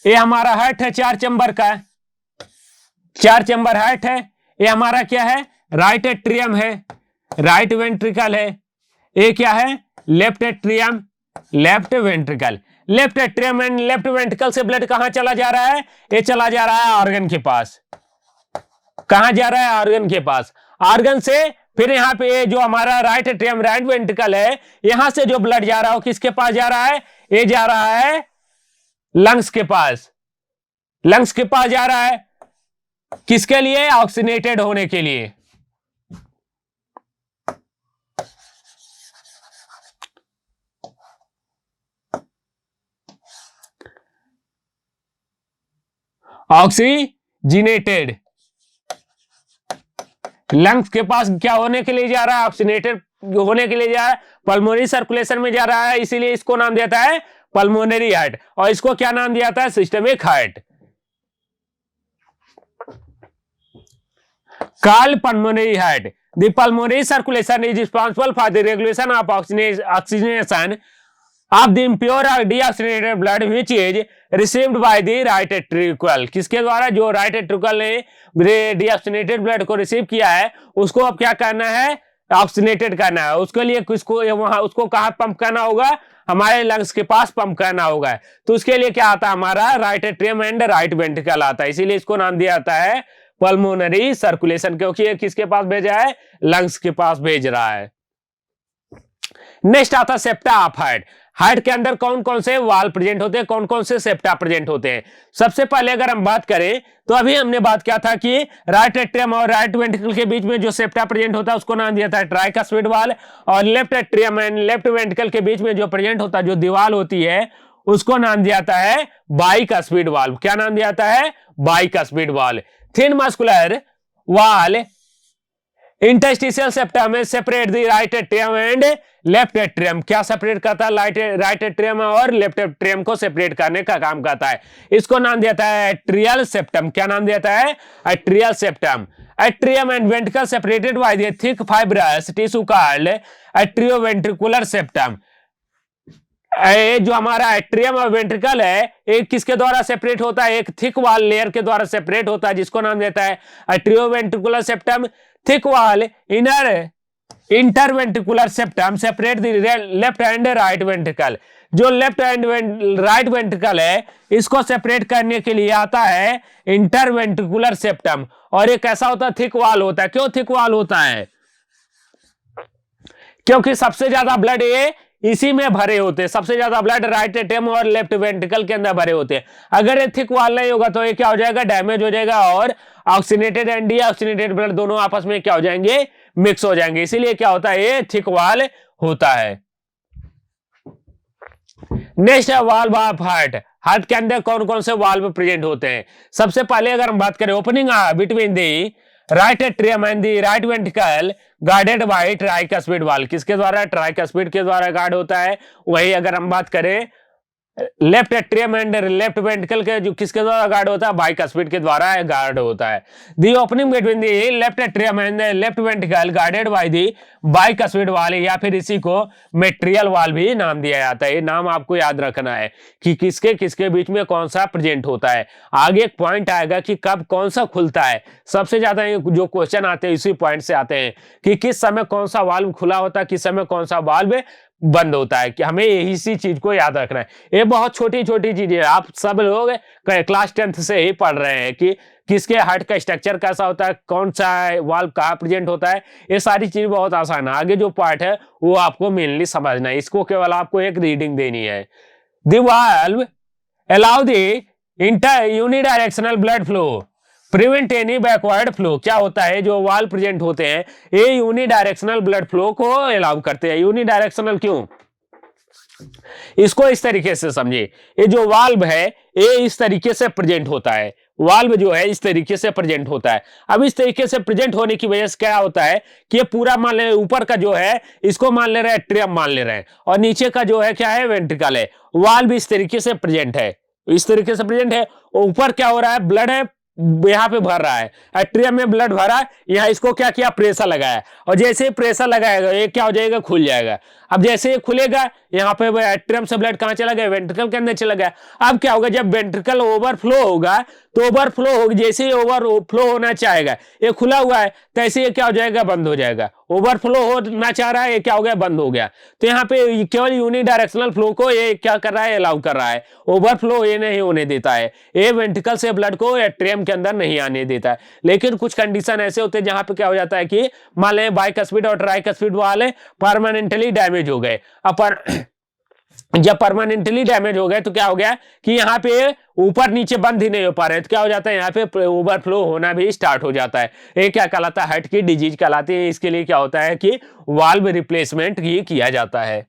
ये हमारा हार्ट है 4 चेंबर का, 4 चेंबर हार्ट है। ये हमारा क्या है, राइट एट्रियम है, राइट वेंट्रिकल है। ये क्या है, left atrium, left ventricle. Left atrium and left ventricle से ब्लड कहां चला जा रहा है, ये चला जा रहा है ऑर्गन के पास। कहां जा रहा है, ऑर्गन के पास। ऑर्गन से फिर यहाँ पे जो हमारा राइट एट्रियम राइट वेंट्रिकल है, यहां से जो ब्लड जा रहा है किसके पास जा रहा है, ये जा रहा है लंग्स के पास। लंग्स के पास जा रहा है किसके लिए, ऑक्सीनेटेड होने के लिए। ऑक्सीजिनेटेड। लंग्स के पास क्या होने के लिए जा रहा है, ऑक्सीनेटेड होने के लिए जा रहा है, पल्मोनरी सर्कुलेशन में जा रहा है, इसीलिए इसको नाम दिया है पल्मोनरी हार्ट। और इसको क्या नाम दिया था, systemic heart. Called pulmonary heart. The pulmonary circulation is responsible for the regulation of oxygenation of the impure or deoxygenated blood which is received by the right ventricle. किसके द्वारा, जो राइट वेंट्रिकल ने डीऑक्सीनेटेड ब्लड को receive किया है उसको अब क्या करना है, ऑक्सीनेटेड करना है। उसके लिए किसको वहां उसको कहां पंप करना होगा, हमारे लंग्स के पास पंप करना होगा। तो उसके लिए क्या आता है, हमारा right atrium and right ventricle आता है, इसीलिए इसको नाम दिया जाता है पल्मोनरी सर्कुलेशन, क्योंकि ये किसके पास भेजा है, लंग्स के पास भेज रहा है। नेक्स्ट आता सेप्टा ऑफ हार्ट। हार्ट के अंदर कौन कौन से वाल्व प्रेजेंट होते हैं, कौन कौन से सेप्टा प्रेजेंट होते हैं। सबसे पहले अगर हम बात करें तो अभी हमने बात किया था कि राइट एट्रियम और राइट वेंट्रिकल के बीच में जो सेप्टा प्रेजेंट होता है उसको नाम दिया था ट्राइकस्पिड वाल्व, और left atrium and left ventricle के बीच में जो प्रेजेंट होता है, जो दीवार होती है, उसको नाम दिया जाता है बाइकस्पिड वाल्व। क्या नाम दिया जाता है, बाइकस्पिड वाल्व। थिन मस्कुलर वाल इंटरस्टिशियल सेप्टम में separate the right atrium and left atrium. क्या सेपरेट करता है, राइट एट्रियम और लेफ्ट एट्रियम को सेपरेट करने का काम करता है। इसको नाम दिया है एट्रियल सेप्टम। क्या नाम दिया है, atrial septum. Atrium and ventricle separated by the thick fibrous tissue called atrioventricular septum. जो हमारा एट्रियम और वेंट्रिकल है एक किसके द्वारा सेपरेट होता है, एक थिक वाल लेयर के द्वारा सेपरेट होता है, जिसको नाम देता है एट्रियोवेंट्रिकुलर सेप्टम। थिक वाल inner interventricular septum separate the left and right ventricle. जो लेफ्ट एंड राइट वेंट्रिकल है इसको सेपरेट करने के लिए आता है इंटरवेंट्रिकुलर सेप्टम। और एक ऐसा होता है थिक वाल होता है। क्यों थिक वाल होता है, क्योंकि सबसे ज्यादा ब्लड ये इसी में भरे होते हैं। सबसे ज्यादा ब्लड राइट एट्रियम और लेफ्ट वेंट्रिकल के अंदर भरे होते हैं। अगर ये थिक वाल नहीं होगा तो ये क्या हो जाएगा, डैमेज हो जाएगा, और ऑक्सीनेटेड एंड डीऑक्सीनेटेड ब्लड दोनों आपस में क्या हो जाएंगे, मिक्स हो जाएंगे। इसीलिए क्या होता है, ये थिक वाल होता है। नेक्स्ट है वाल्व ऑफ हार्ट। हार्ट के अंदर कौन कौन से वाल्व प्रेजेंट होते हैं। सबसे पहले अगर हम बात करें opening between the right atrium and the right ventricle guarded by tricuspid valve. किसके द्वारा, ट्राइकस्पिड के द्वारा गार्ड होता है। वही अगर हम बात करें left atrium and left ventricle के जो किसके द्वारा गार्ड होता है, बाइकस्पिड के द्वारा गार्ड होता है। The opening between the left atrium and left ventricle guarded by the bicuspid valve, या फिर इसी को मेट्रियल वाल्व भी नाम दिया जाता है। ये नाम आपको याद रखना है कि किसके किसके बीच में कौन सा प्रेजेंट होता है। आगे एक पॉइंट आएगा कि कब कौन सा खुलता है। सबसे ज्यादा जो क्वेश्चन आते हैं इसी पॉइंट से आते हैं कि किस समय कौन सा वाल्व खुला होता है, किस समय कौन सा वाल्व बंद होता है। कि हमें इसी चीज को याद रखना है। ये बहुत छोटी छोटी चीजें आप सब लोग क्लास 10th से ही पढ़ रहे हैं कि किसके हार्ट का स्ट्रक्चर कैसा होता है, कौन सा वाल्व कहाँ प्रेजेंट होता है। ये सारी चीज बहुत आसान है। आगे जो पार्ट है वो आपको मेनली समझना है। इसको केवल आपको एक रीडिंग देनी है। The valve allow the inter unidirectional blood flow prevent any backward flow. क्या होता है, जो वाल्व प्रेजेंट होते हैं ये यूनिडायरेक्शनल ब्लड फ्लो को अलाउ करते हैं। यूनिडायरेक्शनल क्यों, इसको इस तरीके से समझिए। ये जो वाल्व है ये इस तरीके से प्रेजेंट होता है। वाल्व जो है इस तरीके से प्रेजेंट होता है। अब इस तरीके से प्रेजेंट होने की वजह से क्या होता है कि ये पूरा मान ले, ऊपर का जो है इसको मान ले रहे हैं एट्रियम मान ले रहे हैं, और नीचे का जो है क्या है, वेंट्रिकल है। वाल्व इस तरीके से प्रेजेंट है, इस तरीके से प्रेजेंट है। ऊपर क्या हो रहा है, ब्लड है यहाँ पे भर रहा है, एट्रियम में ब्लड भरा, यहाँ इसको क्या किया, प्रेशर लगाया, और जैसे ही प्रेशर लगाएगा ये क्या हो जाएगा, खुल जाएगा। अब जैसे ये खुलेगा, यहाँ पे एट्रियम से ब्लड कहाँ चला गया, वेंट्रिकल के अंदर चला गया। अब क्या होगा, जब वेंट्रिकल ओवरफ्लो होगा तो ओवरफ्लो होगा, जैसे ही ओवरफ्लो होना चाहेगा, ये खुला हुआ है, तैसे ये क्या हो जाएगा, बंद हो जाएगा। ओवरफ्लो होना चाह रहा है, ये क्या हो गया, बंद हो गया। तो यहाँ पे केवल यूनिडायरेक्शनल फ्लो को ये क्या कर रहा है, अलाउ कर रहा है, ओवरफ्लो ये नहीं होने देता है, ये वेंट्रिकल से ब्लड को एट्रियम के अंदर नहीं आने देता है। लेकिन कुछ कंडीशन ऐसे होते हैं जहां पे क्या हो जाता है कि मान लें बाइकस्पिड और ट्राइकस्पिड वाले परमानेंटली डैमेज हो गए। अब जब परमानेंटली डैमेज हो गए तो क्या हो गया कि यहाँ पे ऊपर नीचे बंद ही नहीं हो पा रहे, तो क्या हो जाता है, यहाँ पे ओवरफ्लो होना भी स्टार्ट हो जाता है। ये क्या कहलाता है, हार्ट की डिजीज कहलाती है। इसके लिए क्या होता है कि वाल्व रिप्लेसमेंट ये किया जाता है।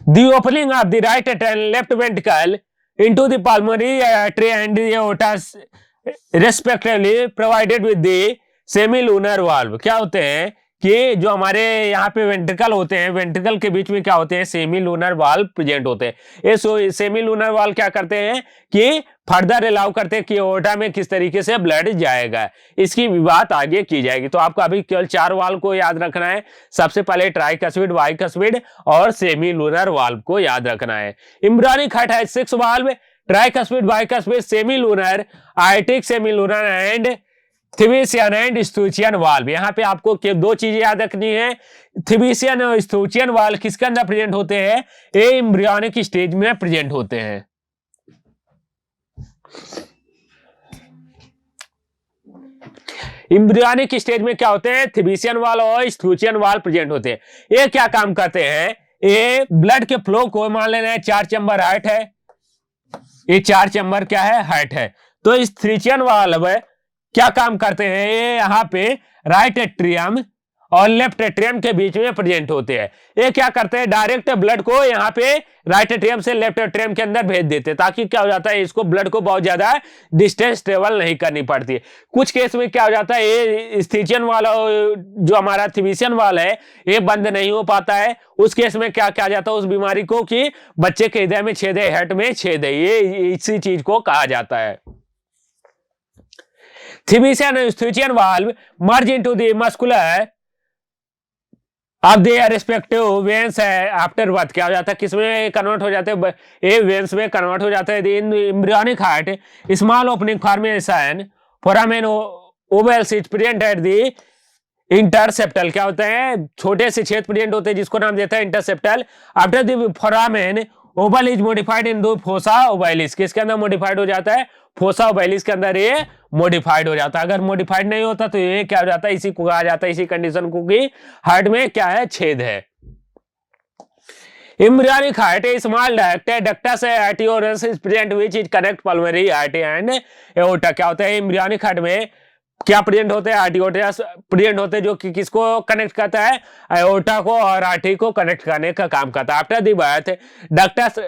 The opening of the right and left ventricle into the pulmonary artery and the aorta respectively provided with the semilunar valve। क्या होते हैं कि जो हमारे यहाँ पे वेंट्रिकल होते हैं, वेंट्रिकल के बीच में क्या होते हैं, सेमी लूनर वाल्व प्रेजेंट होते हैं। ये सेमी लूनर वाल्व क्या करते हैं कि फर्दर अलाउ करते हैं कि एओर्टा में किस तरीके से ब्लड जाएगा, इसकी बात आगे की जाएगी। तो आपको अभी केवल 4 वाल्व को याद रखना है। सबसे पहले ट्राइकस्पिड, बाइकस्पिड और सेमी लूनर वाल्व को याद रखना है। एम्ब्रियोनिक हार्ट है 6 valve, tricuspid, bicuspid, semi lunar, aortic semi lunar and Thebesian and Eustachian valve. यहाँ पे आपको 2 चीजें याद रखनी है। थिबिशियन और स्टूचियन वाल्व किसके अंदर प्रेजेंट होते हैं, ये एम्ब्रियोनिक स्टेज में प्रेजेंट होते हैं। एम्ब्रियोनिक स्टेज में क्या होते हैं, थिबिशियन वाल्व और स्टूचियन वाल्व प्रेजेंट होते हैं। ये क्या काम करते हैं, ये ब्लड के फ्लो को, मान लेना है 4 चैम्बर हार्ट है, ये 4 चैम्बर क्या है, हार्ट है। तो स्टूचियन वाल्व क्या काम करते हैं, ये यहाँ पे राइट एट्रियम और लेफ्ट एट्रियम के बीच में प्रेजेंट होते हैं। ये क्या करते हैं, डायरेक्ट ब्लड को यहाँ पे राइट एट्रियम से लेफ्ट एट्रियम के अंदर भेज देते हैं, ताकि क्या हो जाता है, इसको ब्लड को बहुत ज्यादा डिस्टेंस ट्रेवल नहीं करनी पड़ती है। कुछ केस में क्या हो जाता है, ये स्टिचियन वाला जो हमारा थिबिशियन वाला है ये बंद नहीं हो पाता है। उस केस में क्या कहा जाता है उस बीमारी को, कि बच्चे के हृदय में छेद है, हार्ट में छेद है, ये इसी चीज को कहा जाता है। Thibian and Steuchian valve merge into the muscular of their respective veins after birth। क्या हो जाता है, किसमें कन्वर्ट हो जाते हैं, ये वेन्स में कन्वर्ट हो जाता है। In embryonic heart small opening formation foramen ovale seat present at the interseptal. क्या होता है, छोटे से छेद प्रेजेंट होते हैं जिसको नाम देता है interseptal. After the foramen ovale is modified into fossa ओवैलिस। किसके अंदर मॉडिफाइड हो जाता है, फोसा ओवैलिस के अंदर ये मॉडिफाइड हो जाता है। अगर मॉडिफाइड नहीं होता तो ये क्या हो जाता है, इसी को कहा जाता है, इसी कंडीशन को कि हार्ट में क्या है, छेद है। Embryonic heart small ductus arteriosus is present which is connect pulmonary artery and aorta. क्या होता है, एम्ब्रियोनिक हार्ट में क्या प्रेजेंट होते हैं, आर्टियोरस प्रेजेंट होते हैं, जो कि किसको कनेक्ट करता है, एओर्टा को और आर्टरी को कनेक्ट करने का काम करता है। After the birth ductus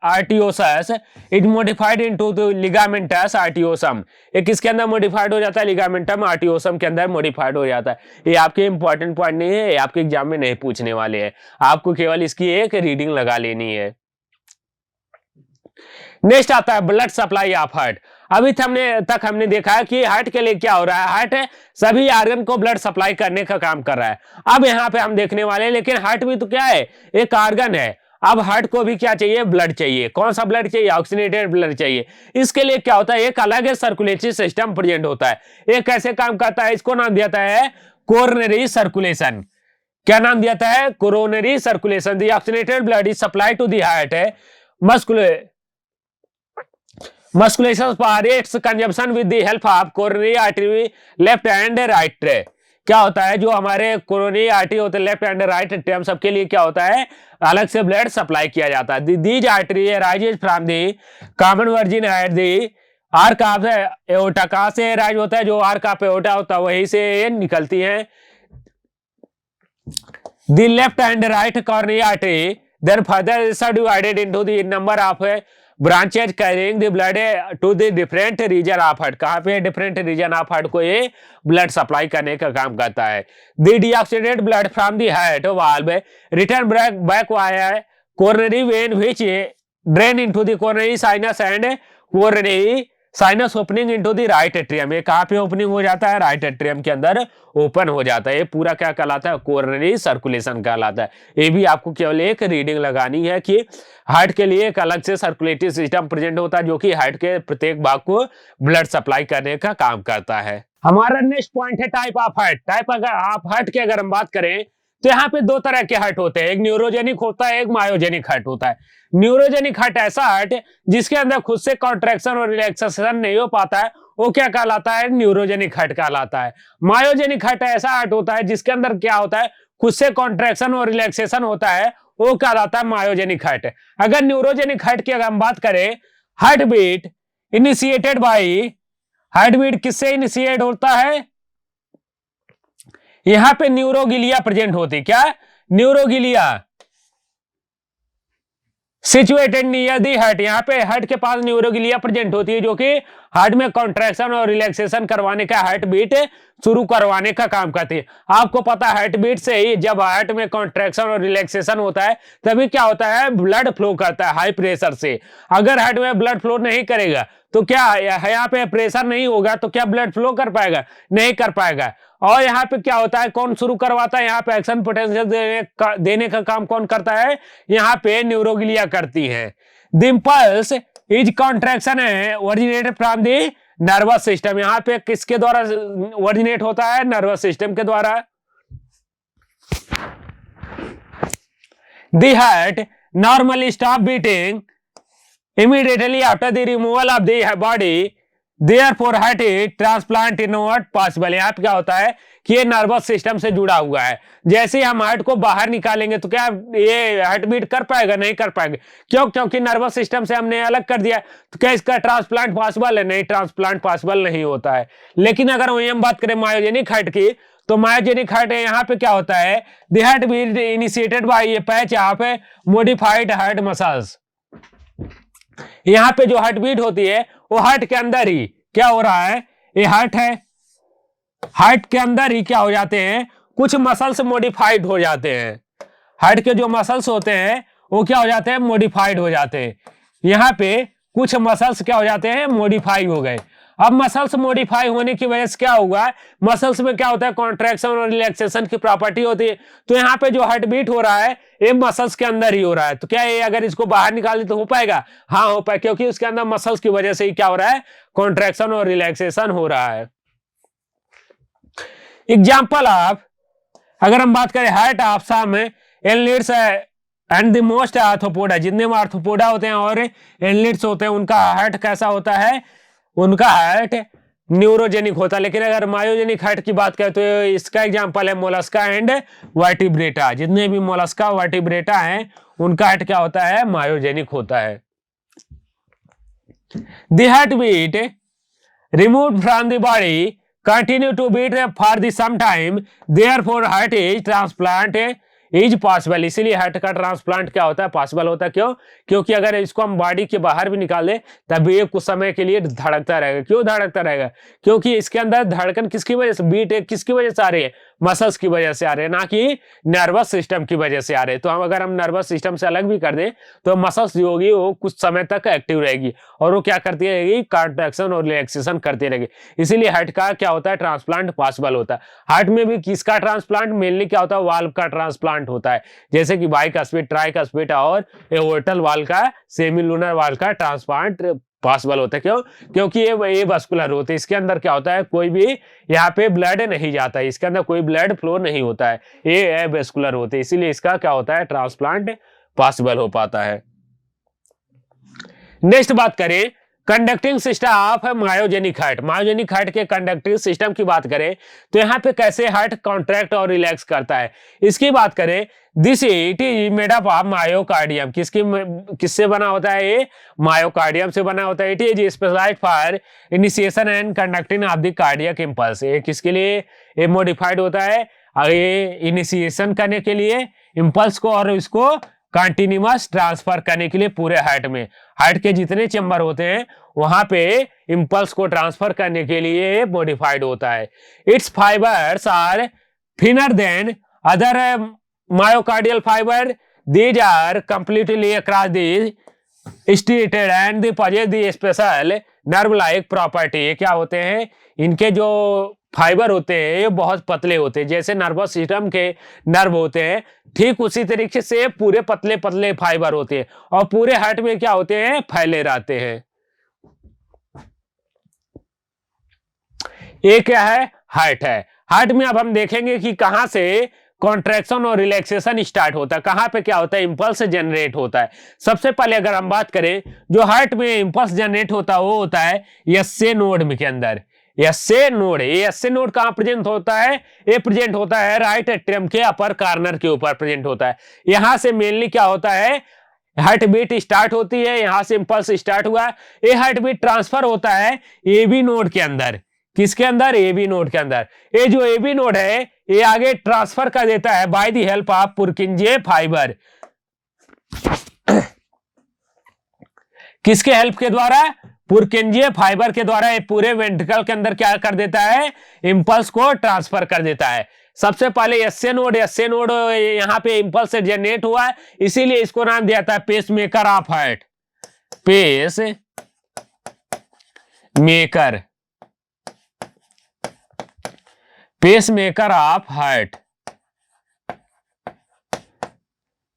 arteriosus is modified into the ligamentum arteriosum. ये किसके अंदर मॉडिफाइड हो जाता है, लिगामेंटम आर्टियोसम के अंदर मॉडिफाइड हो जाता है। ये आपके इंपॉर्टेंट पॉइंट नहीं है, ये आपके एग्जाम में नहीं पूछने वाले हैं, आपको केवल इसकी एक रीडिंग लगा लेनी है। नेक्स्ट आता है ब्लड सप्लाई ऑफ हार्ट। अभी तक हमने देखा है कि हार्ट के लिए क्या हो रहा है, हार्ट सभी आर्गन को ब्लड सप्लाई करने का काम कर रहा है। अब यहाँ पे हम देखने वाले हैं, लेकिन हार्ट भी तो क्या है, एक आर्गन है। अब हार्ट को भी क्या चाहिए, ब्लड चाहिए। कौन सा ब्लड चाहिए, ऑक्सीनेटेड ब्लड चाहिए। इसके लिए क्या होता है, एक अलग सर्कुलेटरी सिस्टम प्रेजेंट होता है। ये कैसे काम करता है, इसको नाम दिया है कोरोनरी सर्कुलेशन। क्या नाम दिया है, coronary circulation. The oxygenated blood is supply to the heart musculations for its consumption with the help of coronary artery left and right। क्या होता है, जो हमारे कोरोनरी आर्टरी होते हैं लेफ्ट एंड राइट एट्रियम, सबके लिए क्या होता है, अलग से ब्लड सप्लाई किया जाता है। These artery rises from the common virgin at the arc of aorta. कहां से राइज होता है, जो आर्क ऑफ एओर्टा होता है वहीं से निकलती है। दी left and right coronary artery then further subdivided into the number of branches carrying the blood to the different region of heart। कहाँ पे different region of heart को ये blood supply करने का काम करता है। The deoxygenated blood from the heart valve return back via coronary when which drain into the coronary sinus and coronary sinus opening into the right atrium. ये कहां पे ओपनिंग हो जाता है? राइट एट्रियम के अंदर ओपन हो जाता है। ये पूरा क्या कहलाता है? कोरोनरी सर्कुलेशन कहलाता है। ये भी आपको केवल एक रीडिंग लगानी है कि हार्ट के लिए एक अलग से सर्कुलेटरी सिस्टम प्रेजेंट होता है जो कि हार्ट के प्रत्येक भाग को ब्लड सप्लाई करने का काम करता है। हमारा नेक्स्ट पॉइंट है type of heart. Type of heart की अगर हम बात करें तो यहाँ पे दो तरह के हार्ट होते हैं, एक न्यूरोजेनिक होता है, एक मायोजेनिक हार्ट होता है। न्यूरोजेनिक हार्ट ऐसा हार्ट जिसके अंदर खुद से कॉन्ट्रैक्शन और रिलैक्सेशन नहीं हो पाता है, वो क्या कहलाता है? न्यूरोजेनिक हार्ट कहलाता है। मायोजेनिक हार्ट ऐसा हार्ट होता है जिसके अंदर क्या होता है? खुद से कॉन्ट्रैक्शन और रिलैक्सेशन होता है, वो कहलाता है मायोजेनिक हार्ट। अगर न्यूरोजेनिक हार्ट की अगर हम बात करें, heart beat initiated by, heart beat किससे इनिशिएट होता है? यहां पे न्यूरोगिलिया प्रेजेंट होती। क्या? Neuroglia situated near the heart. यहाँ पे हार्ट के पास न्यूरोगिलिया प्रेजेंट होती है जो कि हार्ट में कॉन्ट्रैक्शन और रिलैक्सेशन करवाने का, हार्ट बीट शुरू करवाने का काम करती है। आपको पता है हार्ट बीट से ही जब हार्ट में कॉन्ट्रैक्शन और रिलैक्सेशन होता है तभी क्या होता है? ब्लड फ्लो करता है हाई प्रेशर से। अगर हार्ट में ब्लड फ्लो नहीं करेगा तो क्या यहाँ पे प्रेशर नहीं होगा तो क्या ब्लड फ्लो कर पाएगा? नहीं कर पाएगा। और यहाँ पे क्या होता है? कौन शुरू करवाता है? यहाँ पे एक्शन पोटेंशियल देने का काम कौन करता है? यहाँ पे न्यूरोगिलिया करती है। द इंपल्स इज कॉन्ट्रैक्शन है originated from the nervous system. यहाँ पे किसके द्वारा ओरिजिनेट होता है? नर्वस सिस्टम के द्वारा। The heart normally stop beating immediately after the removal of the body, therefore heart transplant is not possible। यहाँ पे क्या होता है कि ये नर्वस सिस्टम से जुड़ा हुआ है। जैसे ही हम हार्ट को बाहर निकालेंगे तो क्या ये हार्ट बीट कर पाएगा? नहीं कर पाएगा। क्यों? क्योंकि नर्वस सिस्टम से हमने अलग कर दिया। तो क्या इसका ट्रांसप्लांट पॉसिबल है? नहीं, ट्रांसप्लांट पॉसिबल नहीं होता है। लेकिन अगर वही हम बात करें मायोजेनिक हार्ट की, तो मायोजेनिक हार्ट है, यहाँ पे क्या होता है? The heart beat initiated by ये पैच यहाँ पे मोडिफाइड हार्ट मसल्स। यहां पे जो हार्ट बीट होती है वो हार्ट के अंदर ही क्या हो रहा है? ये हार्ट है, हार्ट के अंदर ही क्या हो जाते हैं? कुछ मसल्स मॉडिफाइड हो जाते हैं। हार्ट के जो मसल्स होते हैं वो क्या हो जाते हैं? मॉडिफाइड हो जाते हैं। यहां पे कुछ मसल्स क्या हो जाते हैं? मॉडिफाई हो गए। अब मसल्स मॉडिफाई होने की वजह से क्या होगा? मसल्स में क्या होता है? कॉन्ट्रैक्शन और रिलैक्सेशन की प्रॉपर्टी होती है। तो यहाँ पे जो हार्ट बीट हो रहा है ये मसल्स के अंदर ही हो रहा है। तो क्या ये अगर इसको बाहर निकाले तो हो पाएगा? हाँ हो पाएगा, क्योंकि उसके अंदर मसल्स की वजह से ही क्या हो रहा है? कॉन्ट्रैक्शन और रिलैक्सेशन हो रहा है। एग्जाम्पल ऑफ, अगर हम बात करें heart of some annelids and the most arthropoda, जितने में आर्थ्रोपोडा होते हैं और एनलिट्स होते हैं उनका हार्ट कैसा होता है? उनका हार्ट न्यूरोजेनिक होता है। लेकिन अगर मायोजेनिक हार्ट की बात करें तो इसका एग्जांपल है मोलस्का एंड वर्टिब्रेटा। जितने भी मोलस्का वर्टिब्रेटा हैं उनका हार्ट क्या होता है? मायोजेनिक होता है। The heart beat removed from the body continue to beat for the some time, therefore heart is transplant is possible. इसीलिए हार्ट का ट्रांसप्लांट क्या होता है? पॉसिबल होता है। क्यों? क्योंकि अगर इसको हम बॉडी के बाहर भी निकाल दें तब ये कुछ समय के लिए धड़कता रहेगा। क्यों धड़कता रहेगा? क्योंकि इसके अंदर धड़कन किसकी वजह से, बीट किसकी वजह से आ रही है? मसल्स की वजह से आ रहे हैं, ना कि नर्वस सिस्टम की वजह से आ रहे हैं। तो हम अगर हम नर्वस सिस्टम से अलग भी कर दें तो मसल्स जो होगी वो कुछ समय तक एक्टिव रहेगी और वो क्या करती रहेगी? कॉन्ट्रैक्शन और रिलैक्सेशन करती रहेगी। इसीलिए हार्ट का क्या होता है? ट्रांसप्लांट पॉसिबल होता है। हार्ट में भी किसका ट्रांसप्लांट? मेनली क्या होता है? वाल्व का ट्रांसप्लांट होता है, जैसे कि बाइकस्पिड, ट्राइकस्पिड और एओर्टल वाल्व का, सेमीलुनर वाल्व का ट्रांसप्लांट पॉसिबल होता है। क्यों? क्योंकि ये वास्कुलर होते हैं। इसके अंदर क्या होता है? कोई भी यहाँ पे ब्लड नहीं जाता है, इसके अंदर कोई ब्लड फ्लो नहीं होता है, ये वास्कुलर होते हैं। इसीलिए इसका क्या होता है? ट्रांसप्लांट पॉसिबल हो पाता है। नेक्स्ट बात करें conducting system of myogenic heart. Myogenic heart के कंडक्टिंग सिस्टम की बात करें तो यहाँ पे कैसे हार्ट कॉन्ट्रैक्ट और रिलैक्स करता है, इसकी बात करें। This it is made up of myocardium. किससे बना होता है? ये मायोकार्डियम से बना होता है। It is specialised for initiation and conducting of the cardiac impulse. ये किसके लिए ये मॉडिफाइड होता है? ये इनिशिएशन करने के लिए इंपल्स को और इसको कंटिन्यूअस ट्रांसफर करने के लिए पूरे हार्ट में, हार्ट के जितने चेंबर होते हैं वहां पे इंपल्स को ट्रांसफर करने के लिए मॉडिफाइड होता है। Its fibres are thinner than other myocardial fibre. These are completely across the stated and the possess the special nerve like property. ये क्या होते हैं, इनके जो फाइबर होते हैं ये बहुत पतले होते हैं, जैसे नर्वस सिस्टम के नर्व होते हैं ठीक उसी तरीके से पूरे पतले पतले फाइबर होते हैं और पूरे हार्ट में क्या होते हैं, फैले रहते हैं। ये क्या है, हार्ट है। हार्ट में अब हम देखेंगे कि कहां से कॉन्ट्रैक्शन और रिलैक्सेशन स्टार्ट होता है, कहां पे क्या होता है, इंपल्स जनरेट होता है। सबसे पहले अगर हम बात करें जो हार्ट में इंपल्स जनरेट होता है वो होता है एसए नोड के अंदर। एसए नोड, ये एसए नोड कहां प्रेजेंट होता है, ये प्रेजेंट होता है राइट एट्रियम के अपर कॉर्नर के ऊपर प्रेजेंट होता है। यहां से मेनली क्या होता है, हार्ट बीट स्टार्ट होती है, यहां से इंपल्स स्टार्ट हुआ, ये हार्ट बीट ट्रांसफर होता है एबी नोड के अंदर। किसके अंदर, एबी नोड के अंदर। ये जो एबी नोड है ये आगे ट्रांसफर कर देता है by the help of पुरकिंजे fibre. किसके हेल्प के द्वारा, पुरकिंजे फाइबर के द्वारा ये पूरे वेंट्रिकल के अंदर क्या कर देता है, इंपल्स को ट्रांसफर कर देता है। सबसे पहले एसए नोड यहां पे इंपल्स से जनरेट हुआ है, इसीलिए इसको नाम दिया था pacemaker of heart. Pacemaker, pacemaker of heart.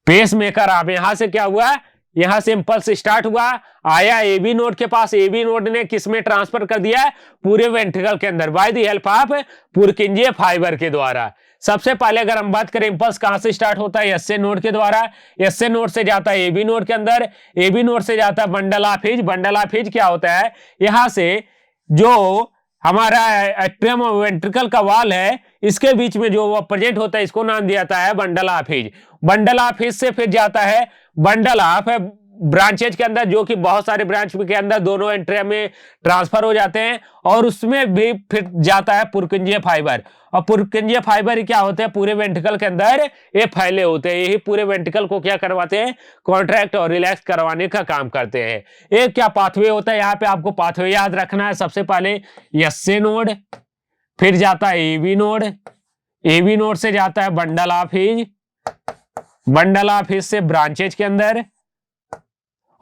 Pacemaker of, यहां से क्या हुआ, यहां से इंपल्स स्टार्ट हुआ, आया एबी नोड के पास, एबी नोड ने किस में ट्रांसफर कर दिया, पूरे वेंट्रिकल के अंदर by the help of पुरकिंजे fibre के द्वारा। सबसे पहले अगर हम बात करें इंपल्स कहां से स्टार्ट होता है, एसए नोड के द्वारा। एसए नोड से जाता है एबी नोड के अंदर, एबी नोड से जाता है bundle of his. Bundle of his क्या होता है, यहां से जो हमारा एट्रियम और वेंट्रिकल का वाल है इसके बीच में जो वो प्रेजेंट होता है इसको नाम दिया जाता है bundle of his. Bundle of his से फिर जाता है बंडल ऑफ ब्रांचेज के अंदर, जो कि बहुत सारे ब्रांच के अंदर दोनों एट्रियम में ट्रांसफर हो जाते हैं, और उसमें भी फिर जाता है पुरकिंजे फाइबर। और पुरकिंजे फाइबर क्या होते हैं, पूरे वेंट्रिकल के अंदर ये फैले होते हैं, यही पूरे वेंट्रिकल को क्या करवाते हैं, कॉन्ट्रैक्ट और रिलैक्स करवाने का काम करते हैं। एक क्या पाथवे होता है, यहाँ पे आपको पाथवे याद रखना है। सबसे पहले एसए नोड, फिर जाता है एबी नोड, एबी नोड से जाता है bundle of his, bundle of his से ब्रांचेज के अंदर,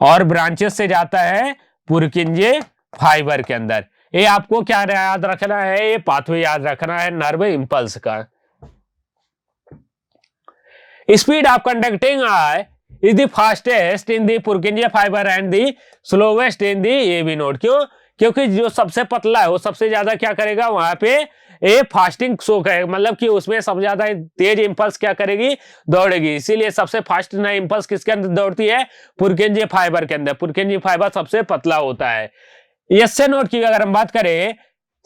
और ब्रांचेस से जाता है पुरकिंजे फाइबर के अंदर। ये आपको क्या याद रखना है, ये पाथवे याद रखना है नर्व इंपल्स का। Speed of conducting I is the fastest in the Purkinje fibre and the slowest in the AV node. क्यों, क्योंकि जो सबसे पतला है वो सबसे ज्यादा क्या करेगा, वहां पे ए फास्टिंग शो करेगा, मतलब कि उसमें सबसे ज्यादा तेज इंपल्स क्या करेगी, दौड़ेगी। इसीलिए सबसे फास्ट ना इंपल्स किसके अंदर दौड़ती है, पुरकिंजे फाइबर के अंदर। पुरकिंजे फाइबर सबसे पतला होता है। एसए नोड की अगर हम बात करें,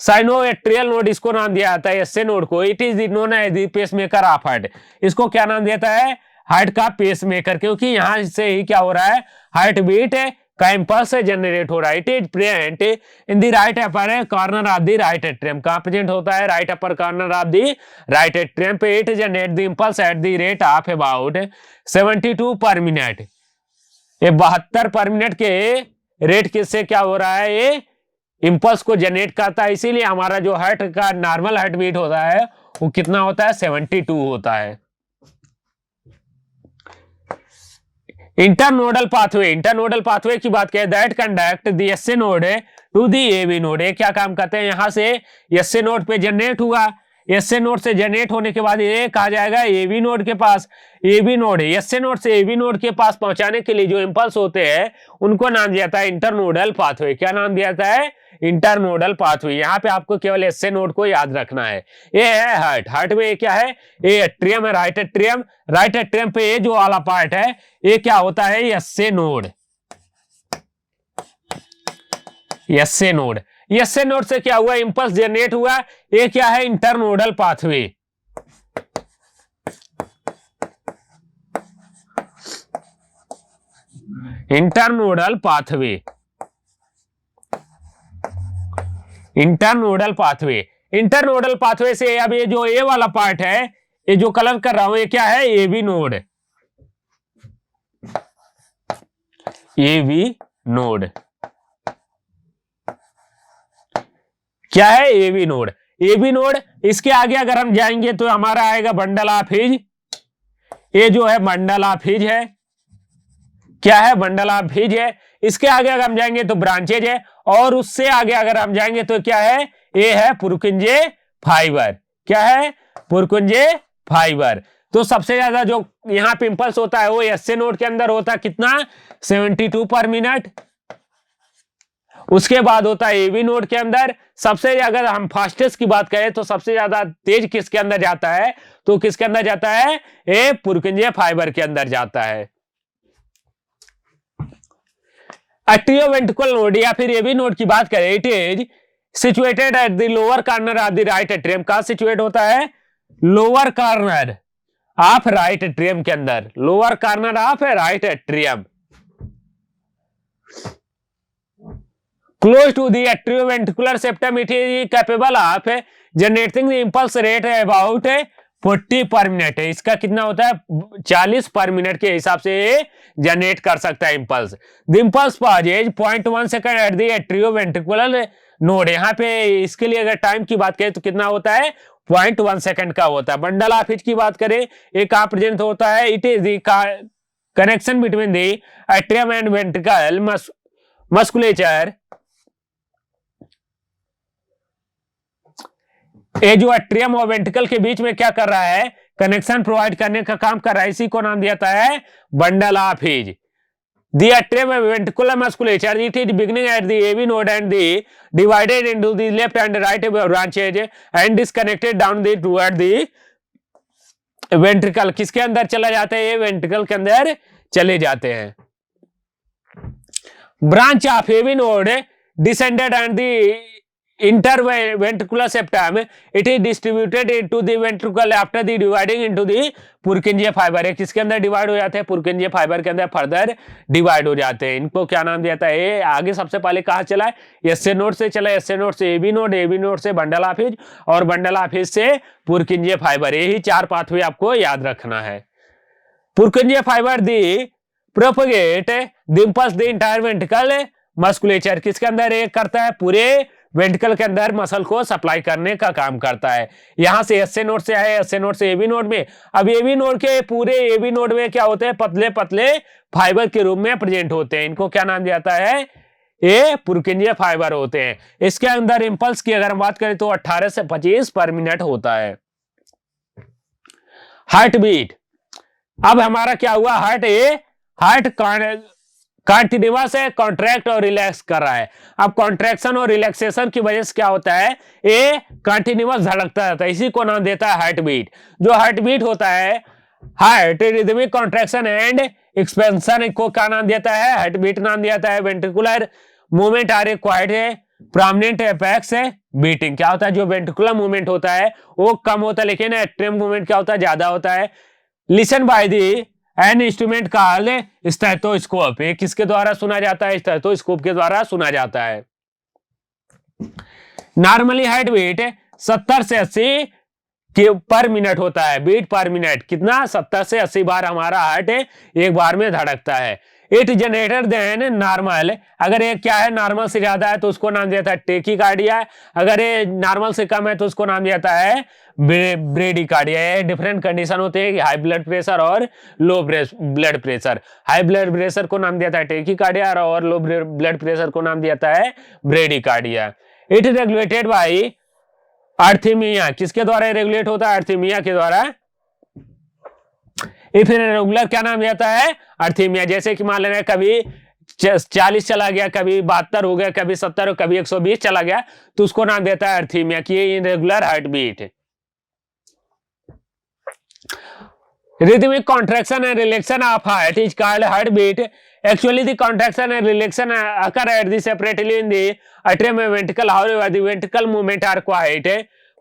साइनोएट्रियल नोड इसको नाम दिया जाता है एसए नोड को। It is known as the pacemaker of heart. इसको क्या नाम दिया है, हार्ट का पेसमेकर, क्योंकि यहां से ही क्या हो रहा है, हार्ट बीट का इंपल्स जनरेट हो रहा है। It is present in the right upper corner of the right atrium. कहां प्रेजेंट होता है, right upper corner of the right atrium पे। It generate the impulse at the rate of about 72 per minute. ये 72 per minute के rate किससे क्या हो रहा है, ये इंपल्स को जनरेट करता है। इसीलिए हमारा जो हार्ट का नॉर्मल हार्ट बीट होता है वो कितना होता है, 72 होता है। इंटरनोडल पाथवे, इंटरनोडल पाथवे की बात करें, that conduct the SA node to the AV node. ये क्या काम करते हैं, यहां से एसए नोड पे जनरेट हुआ, एसए नोड से जनरेट होने के बाद ये कहा जाएगा एबी नोड के पास। एबी नोड, एसए नोड से एबी नोड के पास पहुंचाने के लिए जो इंपल्स होते हैं उनको नाम दिया जाता है इंटरनोडल पाथवे। क्या नाम दिया जाता है, इंटरनोडल पाथवे। यहाँ पे आपको केवल एसए नोड को याद रखना है। ये है हार्ट, हार्ट में क्या है, ये एट्रियम है, राइट एट्रियम। राइट एट्रियम पे ये जो वाला पार्ट है ये क्या होता है, SA node. SA node, SA node से क्या हुआ, इंपल्स जनरेट हुआ, ये क्या है, internodal pathway. Internodal pathway, internodal pathway. Internodal pathway से अब ये जो ए वाला पार्ट है, ये जो कलर कर रहा हूं, ये क्या है, एबी नोड। एबी नोड क्या है, एबी नोड। एबी नोड, इसके आगे अगर हम जाएंगे तो हमारा आएगा बंडल ऑफ हिज। ये जो है बंडल ऑफ हिज है, क्या है, बंडल ऑफ हिज है। इसके आगे अगर हम जाएंगे तो ब्रांचेज है, और उससे आगे अगर हम जाएंगे तो क्या है, ये है पुरकुंजे फाइबर। क्या है, पुरकुंजे फाइबर। तो सबसे ज्यादा जो यहाँ पे इंपल्स होता है वो एसए नोड के अंदर होता है, कितना, 72 पर मिनट। उसके बाद होता है एबी नोड के अंदर। सबसे अगर हम फास्टेस्ट की बात करें तो सबसे ज्यादा तेज किसके अंदर जाता है, तो किसके अंदर जाता है, ये पुरकुंजे फाइबर के अंदर जाता है। एट्रियोवेंट्रिकुलर नोड या फिर एबी नोड की बात करें, it is situated at the lower corner of the right atrium. कहां सिचुएट होता है, lower corner of right atrium के अंदर, lower corner of right atrium, close to the atrioventricular septum. It is capable of generating the impulse rate about 40 पर minute है। इसका कितना होता है, 40 पर मिनट के हिसाब से जनरेट कर सकता है impulse. The impulse pauses 0.1 second at the atrioventricular node. यहाँ पे इसके लिए अगर टाइम की बात करें तो कितना होता है, 0.1 सेकंड का होता है। बंडल ऑफ हिज की बात करें, ये कहां प्रेजेंट होता है, it is the connection between the atrium and ventricle musculature. ये जो एट्रियम और वेंट्रिकल के बीच में क्या कर रहा है, कनेक्शन प्रोवाइड करने का काम कर रहा है, इसी को नाम दिया जाता है bundle of His. The atrium and ventricular musculature, it is beginning at the AV node and the divided into the left and right branches and disconnected down the toward the ventricle. किसके अंदर चला जाता है, ये ventricle के अंदर चले जाते हैं। Branch of AV node descended and the interventricular septum, it is distributed into the ventricle after the dividing into the Purkinje fiber. है किसके अंदर डिवाइड हो जाते हैं, पुरकुंजे फाइबर के अंदर फर्दर डिवाइड हो जाते हैं। इनको क्या नाम दिया जाता है, ये आगे सबसे पहले कहां चला है, एसए नोड से चला, एसए नोड से एबी नोड, एबी नोड से बंडल ऑफ हिज, और बंडल ऑफ हिज से पुरकुंजे फाइबर। यही 4 पाथवे आपको याद रखना है। Purkinje fiber the propagate the impulse the entire ventricle musculature. किसके अंदर एक करता है, पूरे वेंट्रिकल के अंदर मसल को सप्लाई करने का काम करता है। यहां से एसए नोड से आए, एसए नोड से एबी नोड में। अब एबी नोड के पूरे एबी नोड में क्या होते हैं, पतले पतले फाइबर के रूप में प्रेजेंट होते हैं। इनको क्या नाम दिया जाता है, ये पुरकुंजे फाइबर होते हैं। इसके अंदर इंपल्स की अगर हम बात करें तो 18 से 25 पर मिनट होता है। हार्ट बीट, अब हमारा क्या हुआ, हार्ट कंटिन्यूअस है, कॉन्ट्रैक्ट और रिलैक्स कर रहा है। अब कॉन्ट्रैक्शन और रिलैक्सेशन की वजह से क्या होता है, ये कंटिन्यूअस धड़कता रहता है, इसी को नाम देता है हार्ट बीट। जो हार्ट बीट होता है, heart rhythmic contraction and expansion को क्या नाम देता है, हार्ट बीट नाम दिया जाता है। वेंट्रिकुलर मूवमेंट आर रिक्वायर्ड है, प्रोमिनेंट एपेक्स है बीटिंग। क्या होता है, जो वेंट्रिकुलर मूवमेंट होता है वो कम होता है, लेकिन एट्रियम मूवमेंट क्या होता है, ज्यादा होता है। Listen by the an instrument called stethoscope. ये किसके द्वारा सुना जाता है, स्टेथोस्कोप के द्वारा सुना जाता है। नॉर्मली हार्ट बीट 70 से 80 पर मिनट होता है, बीट पर मिनट। कितना, 70 से 80 बार हमारा हार्ट एक बार में धड़कता है। इट जनरेटर देन नॉर्मल, अगर ये क्या है, नॉर्मल से ज्यादा है तो उसको नाम दिया जाता है टेकीकार्डिया, अगर ये नॉर्मल से कम है तो उसको नाम दिया जाता है ब्रेडिकार्डिया। ये डिफरेंट कंडीशन होते हैं, हाई ब्लड प्रेशर और लो blood pressure. High blood pressure को नाम दिया जाता है टेकीकार्डिया और लो ब्लड प्रेशर को नाम दिया जाता है ब्रेडिकार्डिया। इट रेगुलेटेड बाय अर्थीमिया, किसके द्वारा रेगुलेट होता है, अर्थीमिया के द्वारा। इफ रेगुलर क्या नाम जाता है, अर्थीमिया। जैसे कि मान लेना कभी 40 चला गया, कभी 72 हो गया, कभी 70 और कभी 120 चला गया, तो उसको नाम देता है अर्थीमिया की irregular heart beat. Rhythmic contraction and relaxation of heart is called heartbeat. Actually, the contraction and relaxation occur at the separately in the atrium and ventricle. However, the ventricle movement are quite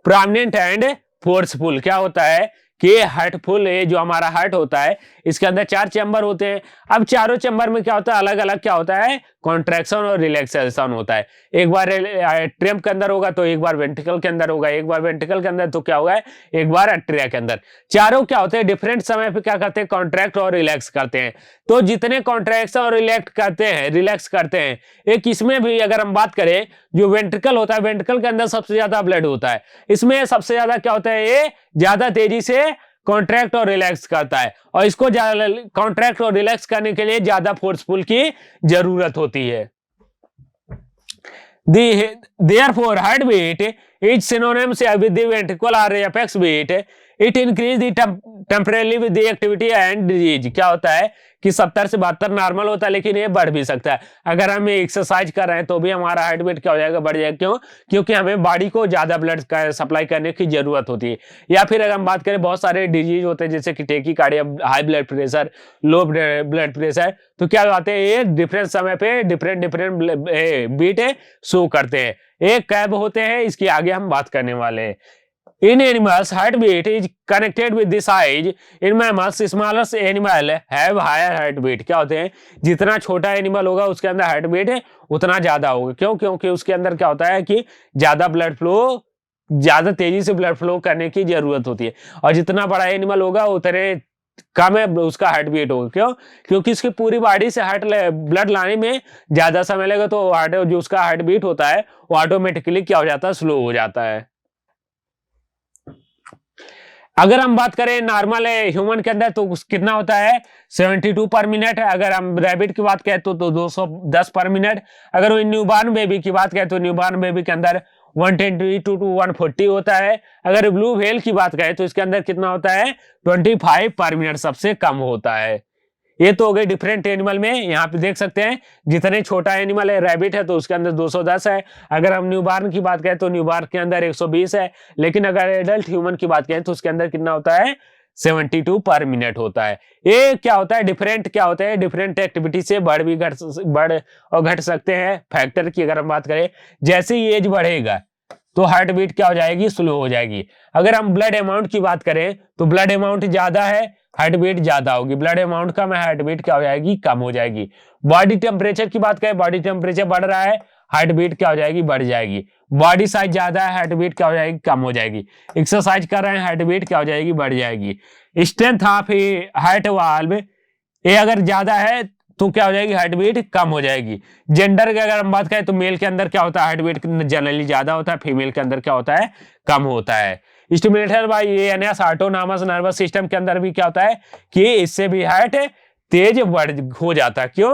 prominent and forceful. क्या होता है कि heartful, ये जो हमारा heart होता है इसके अंदर 4 चैम्बर होते हैं। अब चारों चैम्बर में क्या होता है, अलग अलग क्या होता है, कॉन्ट्रैक्शन और रिलैक्सेशन होता है। एक बार एट्रियम के अंदर होगा तो एक बार वेंट्रिकल के अंदर होगा, एक बार वेंट्रिकल के अंदर तो क्या होगा, एक बार एट्रिया के अंदर। चारों क्या होते हैं, डिफरेंट समय पे क्या करते हैं, कॉन्ट्रैक्ट और रिलैक्स करते हैं। तो जितने कॉन्ट्रैक्शन और रिलैक्स करते हैं, एक इसमें भी अगर हम बात करें, जो वेंट्रिकल होता है, वेंट्रिकल के अंदर सबसे ज्यादा ब्लड होता है। इसमें सबसे ज्यादा क्या होता है, ये ज्यादा तेजी से कॉन्ट्रैक्ट और रिलैक्स करता है, और इसको कॉन्ट्रैक्ट और रिलैक्स करने के लिए ज्यादा फोर्सफुल की जरूरत होती है। Therefore, heartbeat is synonymous with the ventricular or apex beat. It increase the temporarily with the activity and disease. क्या होता है कि 70 से 72 नॉर्मल होता है, लेकिन ये बढ़ भी सकता है। अगर हम एक्सरसाइज कर रहे हैं तो भी हमारा हार्ट बीट क्या हो जाएगा, बढ़ जाएगा। क्यों? क्योंकि हमें बॉडी को ज्यादा ब्लड सप्लाई करने की जरूरत होती है। या फिर अगर हम बात करें, बहुत सारे डिजीज होते हैं जैसे कि टेकीकार्डिया, हाई ब्लड प्रेशर, लो ब्लड प्रेशर, तो क्या होते हैं, ये डिफरेंट समय पे डिफरेंट बीट शो करते हैं। एक कैब होते हैं, इसकी आगे हम बात करने वाले हैं। In animals, heartbeat is connected with the size. In mammals, smaller animal have higher heartbeat. क्या होते हैं, जितना छोटा एनिमल होगा उसके अंदर हार्टबीट उतना ज्यादा होगा। क्यों? क्योंकि उसके अंदर क्या होता है कि ज्यादा ब्लड फ्लो, ज्यादा तेजी से ब्लड फ्लो करने की जरूरत होती है, और जितना बड़ा एनिमल होगा उतने कम है उसका हार्ट बीट होगा। क्यों? क्योंकि इसकी पूरी बॉडी से ब्लड लाने में ज्यादा समय लगेगा, तो जो उसका हार्ट बीट होता है वो ऑटोमेटिकली क्या हो जाता है, स्लो हो जाता है। अगर हम बात करें नॉर्मल ह्यूमन के अंदर तो कितना होता है, 72 पर मिनट। अगर हम रैबिट की बात करें तो 210 पर मिनट। अगर न्यूबॉर्न बेबी की बात करें तो न्यूबॉर्न बेबी के अंदर 122 to 140 होता है। अगर ब्लू व्हेल की बात करें तो इसके अंदर कितना होता है, 25 पर मिनट सबसे कम होता है। ये तो हो गए डिफरेंट एनिमल में। यहाँ पे देख सकते हैं जितने छोटा एनिमल है, रैबिट है, तो उसके अंदर 210 है। अगर हम न्यूबॉर्न की बात करें तो न्यूबॉर्न के अंदर 120 है। लेकिन अगर एडल्ट ह्यूमन की बात करें तो उसके अंदर कितना होता है, 72 पर मिनट होता है। ये क्या होता है, क्या होता है, डिफरेंट एक्टिविटी से बढ़ और घट सकते हैं। फैक्टर की अगर हम बात करें, जैसे ही एज बढ़ेगा तो हार्ट बीट क्या हो जाएगी, स्लो हो जाएगी। अगर हम ब्लड अमाउंट की बात करें तो ब्लड अमाउंट ज्यादा है, हार्ट बीट ज्यादा होगी। ब्लड अमाउंट कम है, हार्ट बीट क्या हो जाएगी, कम हो जाएगी। बॉडी टेम्परेचर की बात करें, बॉडी टेम्परेचर बढ़ रहा है, हार्ट बीट क्या हो जाएगी, बढ़ जाएगी। बॉडी साइज ज्यादा है, हार्ट बीट क्या हो जाएगी, कम हो जाएगी। एक्सरसाइज कर रहे हैं, हार्ट बीट क्या हो जाएगी, बढ़ जाएगी। स्ट्रेंथ ऑफ हार्ट वाल्व ये अगर ज्यादा है तो क्या हो जाएगी, हार्ट बीट कम हो जाएगी। जेंडर की अगर हम बात करें तो मेल के अंदर क्या होता है, हार्ट बीट जनरली ज्यादा होता है, फीमेल के अंदर क्या होता है, कम होता है। Stimulated by ANS autonomous nervous system के अंदर भी क्या होता है कि इससे भी हार्ट तेज हो जाता है। क्यों?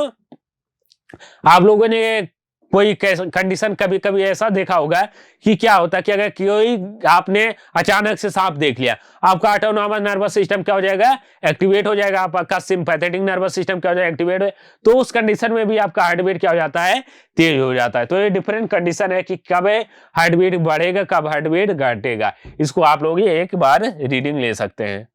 आप लोगों ने कोई कंडीशन कभी कभी ऐसा देखा होगा कि क्या होता है कि अगर कोई आपने अचानक से सांप देख लिया, आपका ऑटोनॉमस नर्वस सिस्टम क्या हो जाएगा, एक्टिवेट हो जाएगा। आपका सिंपैथेटिक नर्वस सिस्टम क्या हो जाएगा, एक्टिवेट हो। तो उस कंडीशन में भी आपका हार्ट बीट क्या हो जाता है, तेज हो जाता है। तो ये डिफरेंट कंडीशन है कि कब हार्ट बीट बढ़ेगा, कब हार्ट बीट घटेगा। इसको आप लोग एक बार रीडिंग ले सकते हैं।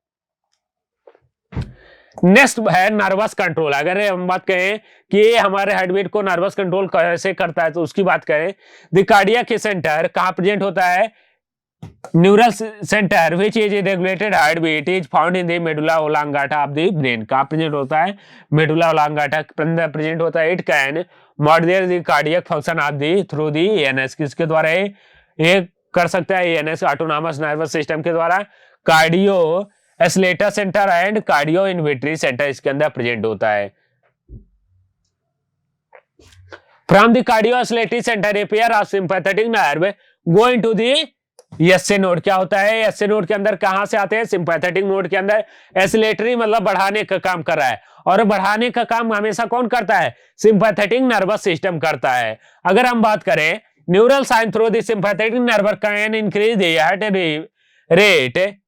नेक्स्ट है नर्वस कंट्रोल। अगर हम बात करें कि हमारे हार्ट बीट को नर्वस कंट्रोल कैसे करता है तो उसकी बात करें, द कार्डियक सेंटर कहां प्रेजेंट होता है, neural centre which is regulated heart beat is found in the medulla oblongata of the brain. कहां प्रेजेंट होता है, मेडुला ओब्लांगाटा प्रेजेंट होता है। It can modulate the cardiac function of the through the ANS. किसके द्वारा ये कर सकता है, एएनएस ऑटोनॉमस नर्वस सिस्टम के द्वारा। Cardio accelerator center and cardio inhibitory center इसके अंदर प्रेजेंट होता है। From the cardio acceleratory center a pair of sympathetic nerve go into the SA node. क्या होता है, एसए नोड के अंदर कहां से आते हैं, सिंपैथेटिक नोड के अंदर। एस्लेटरी मतलब बढ़ाने का काम कर रहा है, और बढ़ाने का काम हमेशा कौन करता है, सिंपैथेटिक नर्वस सिस्टम करता है। अगर हम बात करें neural sign through the sympathetic nerve can increase the heart rate,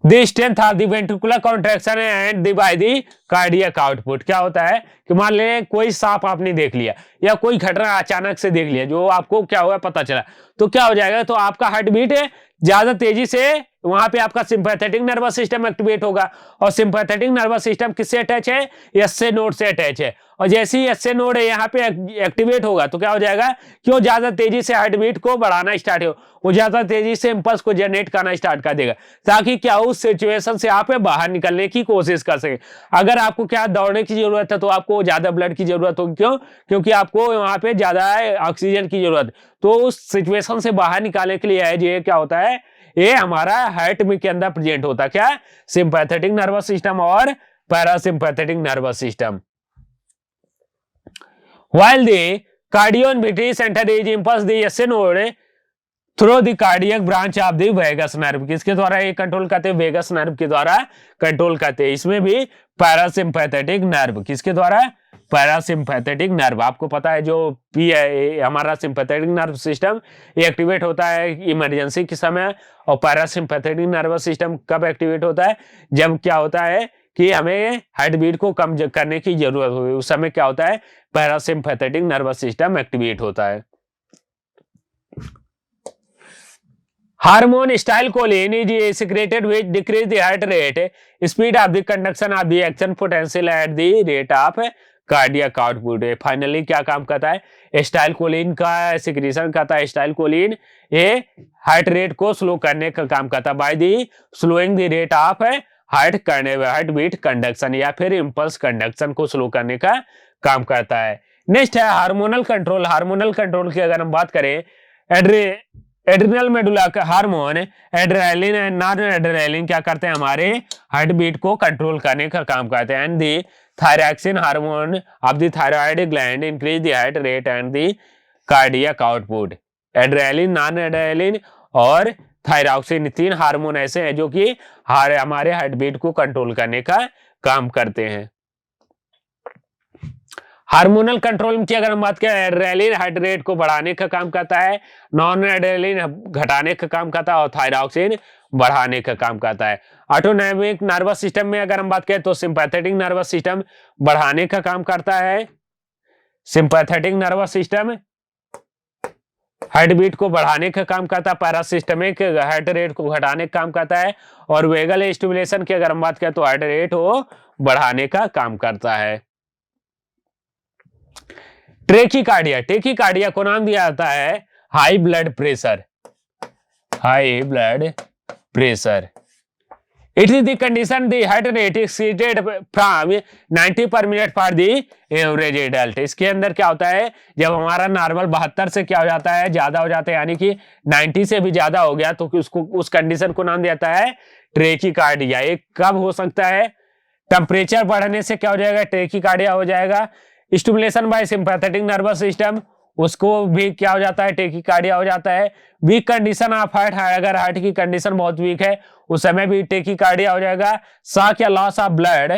the strength of the ventricular contraction and the by the cardiac output। क्या होता है कि मान ले कोई सांप आपने देख लिया या कोई घटना अचानक से देख लिया जो आपको क्या हुआ पता चला, तो क्या हो जाएगा, तो आपका हार्ट बीट ज्यादा तेजी से वहां पे आपका सिंपैथेटिक नर्वस सिस्टम एक्टिवेट होगा। और सिंपैथेटिक नर्वस सिस्टम किससे अटैच है, एसए नोड से अटैच है। और जैसे ही एसए नोड यहाँ पे एक्टिवेट होगा तो क्या हो जाएगा कि वो ज्यादा तेजी से हार्ट बीट को बढ़ाना स्टार्ट हो, वो ज्यादा तेजी से इंपल्स को जनरेट करना स्टार्ट कर देगा, ताकि क्या उस सिचुएशन से आप बाहर निकलने की कोशिश कर सके। अगर आपको क्या दौड़ने की जरूरत है तो आपको ज्यादा ब्लड की जरूरत होगी। क्यों? क्योंकि आपको वहां पे ज्यादा ऑक्सीजन की जरूरत। तो उस सिचुएशन से बाहर निकालने के लिए ये क्या होता है, ये हमारा हार्ट में के अंदर प्रेजेंट होता है। क्या, सिंपैथेटिक नर्वस सिस्टम और parasympathetic nervous system. While the cardioinhibitory center is impulse the SN node through the cardiac branch of the vagus nerve. किसके द्वारा ये कंट्रोल करते हैं? वेगस नर्व के द्वारा कंट्रोल करते हैं। इसमें भी पैरासिम्पैथेटिक नर्व, किसके द्वारा? Parasympathetic nerve. आपको पता है जो पी है हमारा सिंपैथेटिक नर्व सिस्टम, ये एक्टिवेट होता है इमरजेंसी के समय। और पैरासिम्पैथेटिक नर्वस सिस्टम कब एक्टिवेट होता है? जब क्या होता है कि हमें हार्ट बीट को कम करने की जरूरत होगी, उस समय क्या होता है? पैरासिम्पैथेटिक नर्वस सिस्टम एक्टिवेट होता है। Hormone acetylcholine is secreted which decrease the heart rate, speed of the conduction of the action potential at the rate of cardiac output. Finally क्या काम करता है? स्टाइलकोलिन का सिक्रीशन करता है। स्टाइलकोलिन ये हार्ट रेट को स्लो करने का काम करता है by the slowing the rate of heart beat conduction, या फिर इंपल्स कंडक्शन को स्लो करने का काम करता है। नेक्स्ट है हार्मोनल कंट्रोल। हार्मोनल कंट्रोल की अगर हम बात करें, एड्रिनल मेडुला का hormone adrenaline and non adrenaline क्या करते हैं? हमारे हार्ट बीट को कंट्रोल करने का काम करते हैं। And the thyroxine hormone of the thyroid gland increase the heart rate and the cardiac output. Adrenaline, non adrenaline और थायरॉक्सिन, तीन हार्मोन ऐसे हैं जो कि हमारे हार्ट बीट को कंट्रोल करने का काम करते हैं। हार्मोनल कंट्रोल की अगर हम बात करें, एड्रेनालिन हार्ट रेट को बढ़ाने का काम करता है, नॉन एड्रेनालिन घटाने का काम करता है और थायरॉक्सिन बढ़ाने का काम करता है। ऑटोनॉमिक नर्वस सिस्टम में अगर हम बात करें तो सिंपैथेटिक नर्वस सिस्टम बढ़ाने का काम करता है। Sympathetic nervous system heart beat को बढ़ाने का काम करता है, पैरासिस्टमिक हार्ट रेट को घटाने का काम करता है, और वेगल स्टिमुलेशन की अगर हम बात करें तो हार्ट रेट को बढ़ाने का काम करता है। ट्रेकीकार्डिया, टेकीकार्डिया को नाम दिया जाता है high blood pressure. High blood pressure, it is the condition the heart rate exceeded from 90 पर minute for the average adult. इसके अंदर क्या होता है? जब हमारा नॉर्मल 72 से क्या हो जाता है? ज्यादा हो जाता है, यानी कि 90 से भी ज्यादा हो गया तो उसको उस कंडीशन को नाम दिया जाता है ट्रेकीकार्डिया। ये कब हो सकता है? टेम्परेचर बढ़ने से क्या हो जाएगा? ट्रेकीकार्डिया हो जाएगा। Stimulation by sympathetic nervous system, उसको भी क्या हो जाता है? टेकीकार्डिया हो जाता है। वीक कंडीशन ऑफ हार्ट, अगर हार्ट की कंडीशन बहुत वीक है उस समय भी टेकीकार्डिया हो जाएगा। शॉक या लॉस ऑफ ब्लड,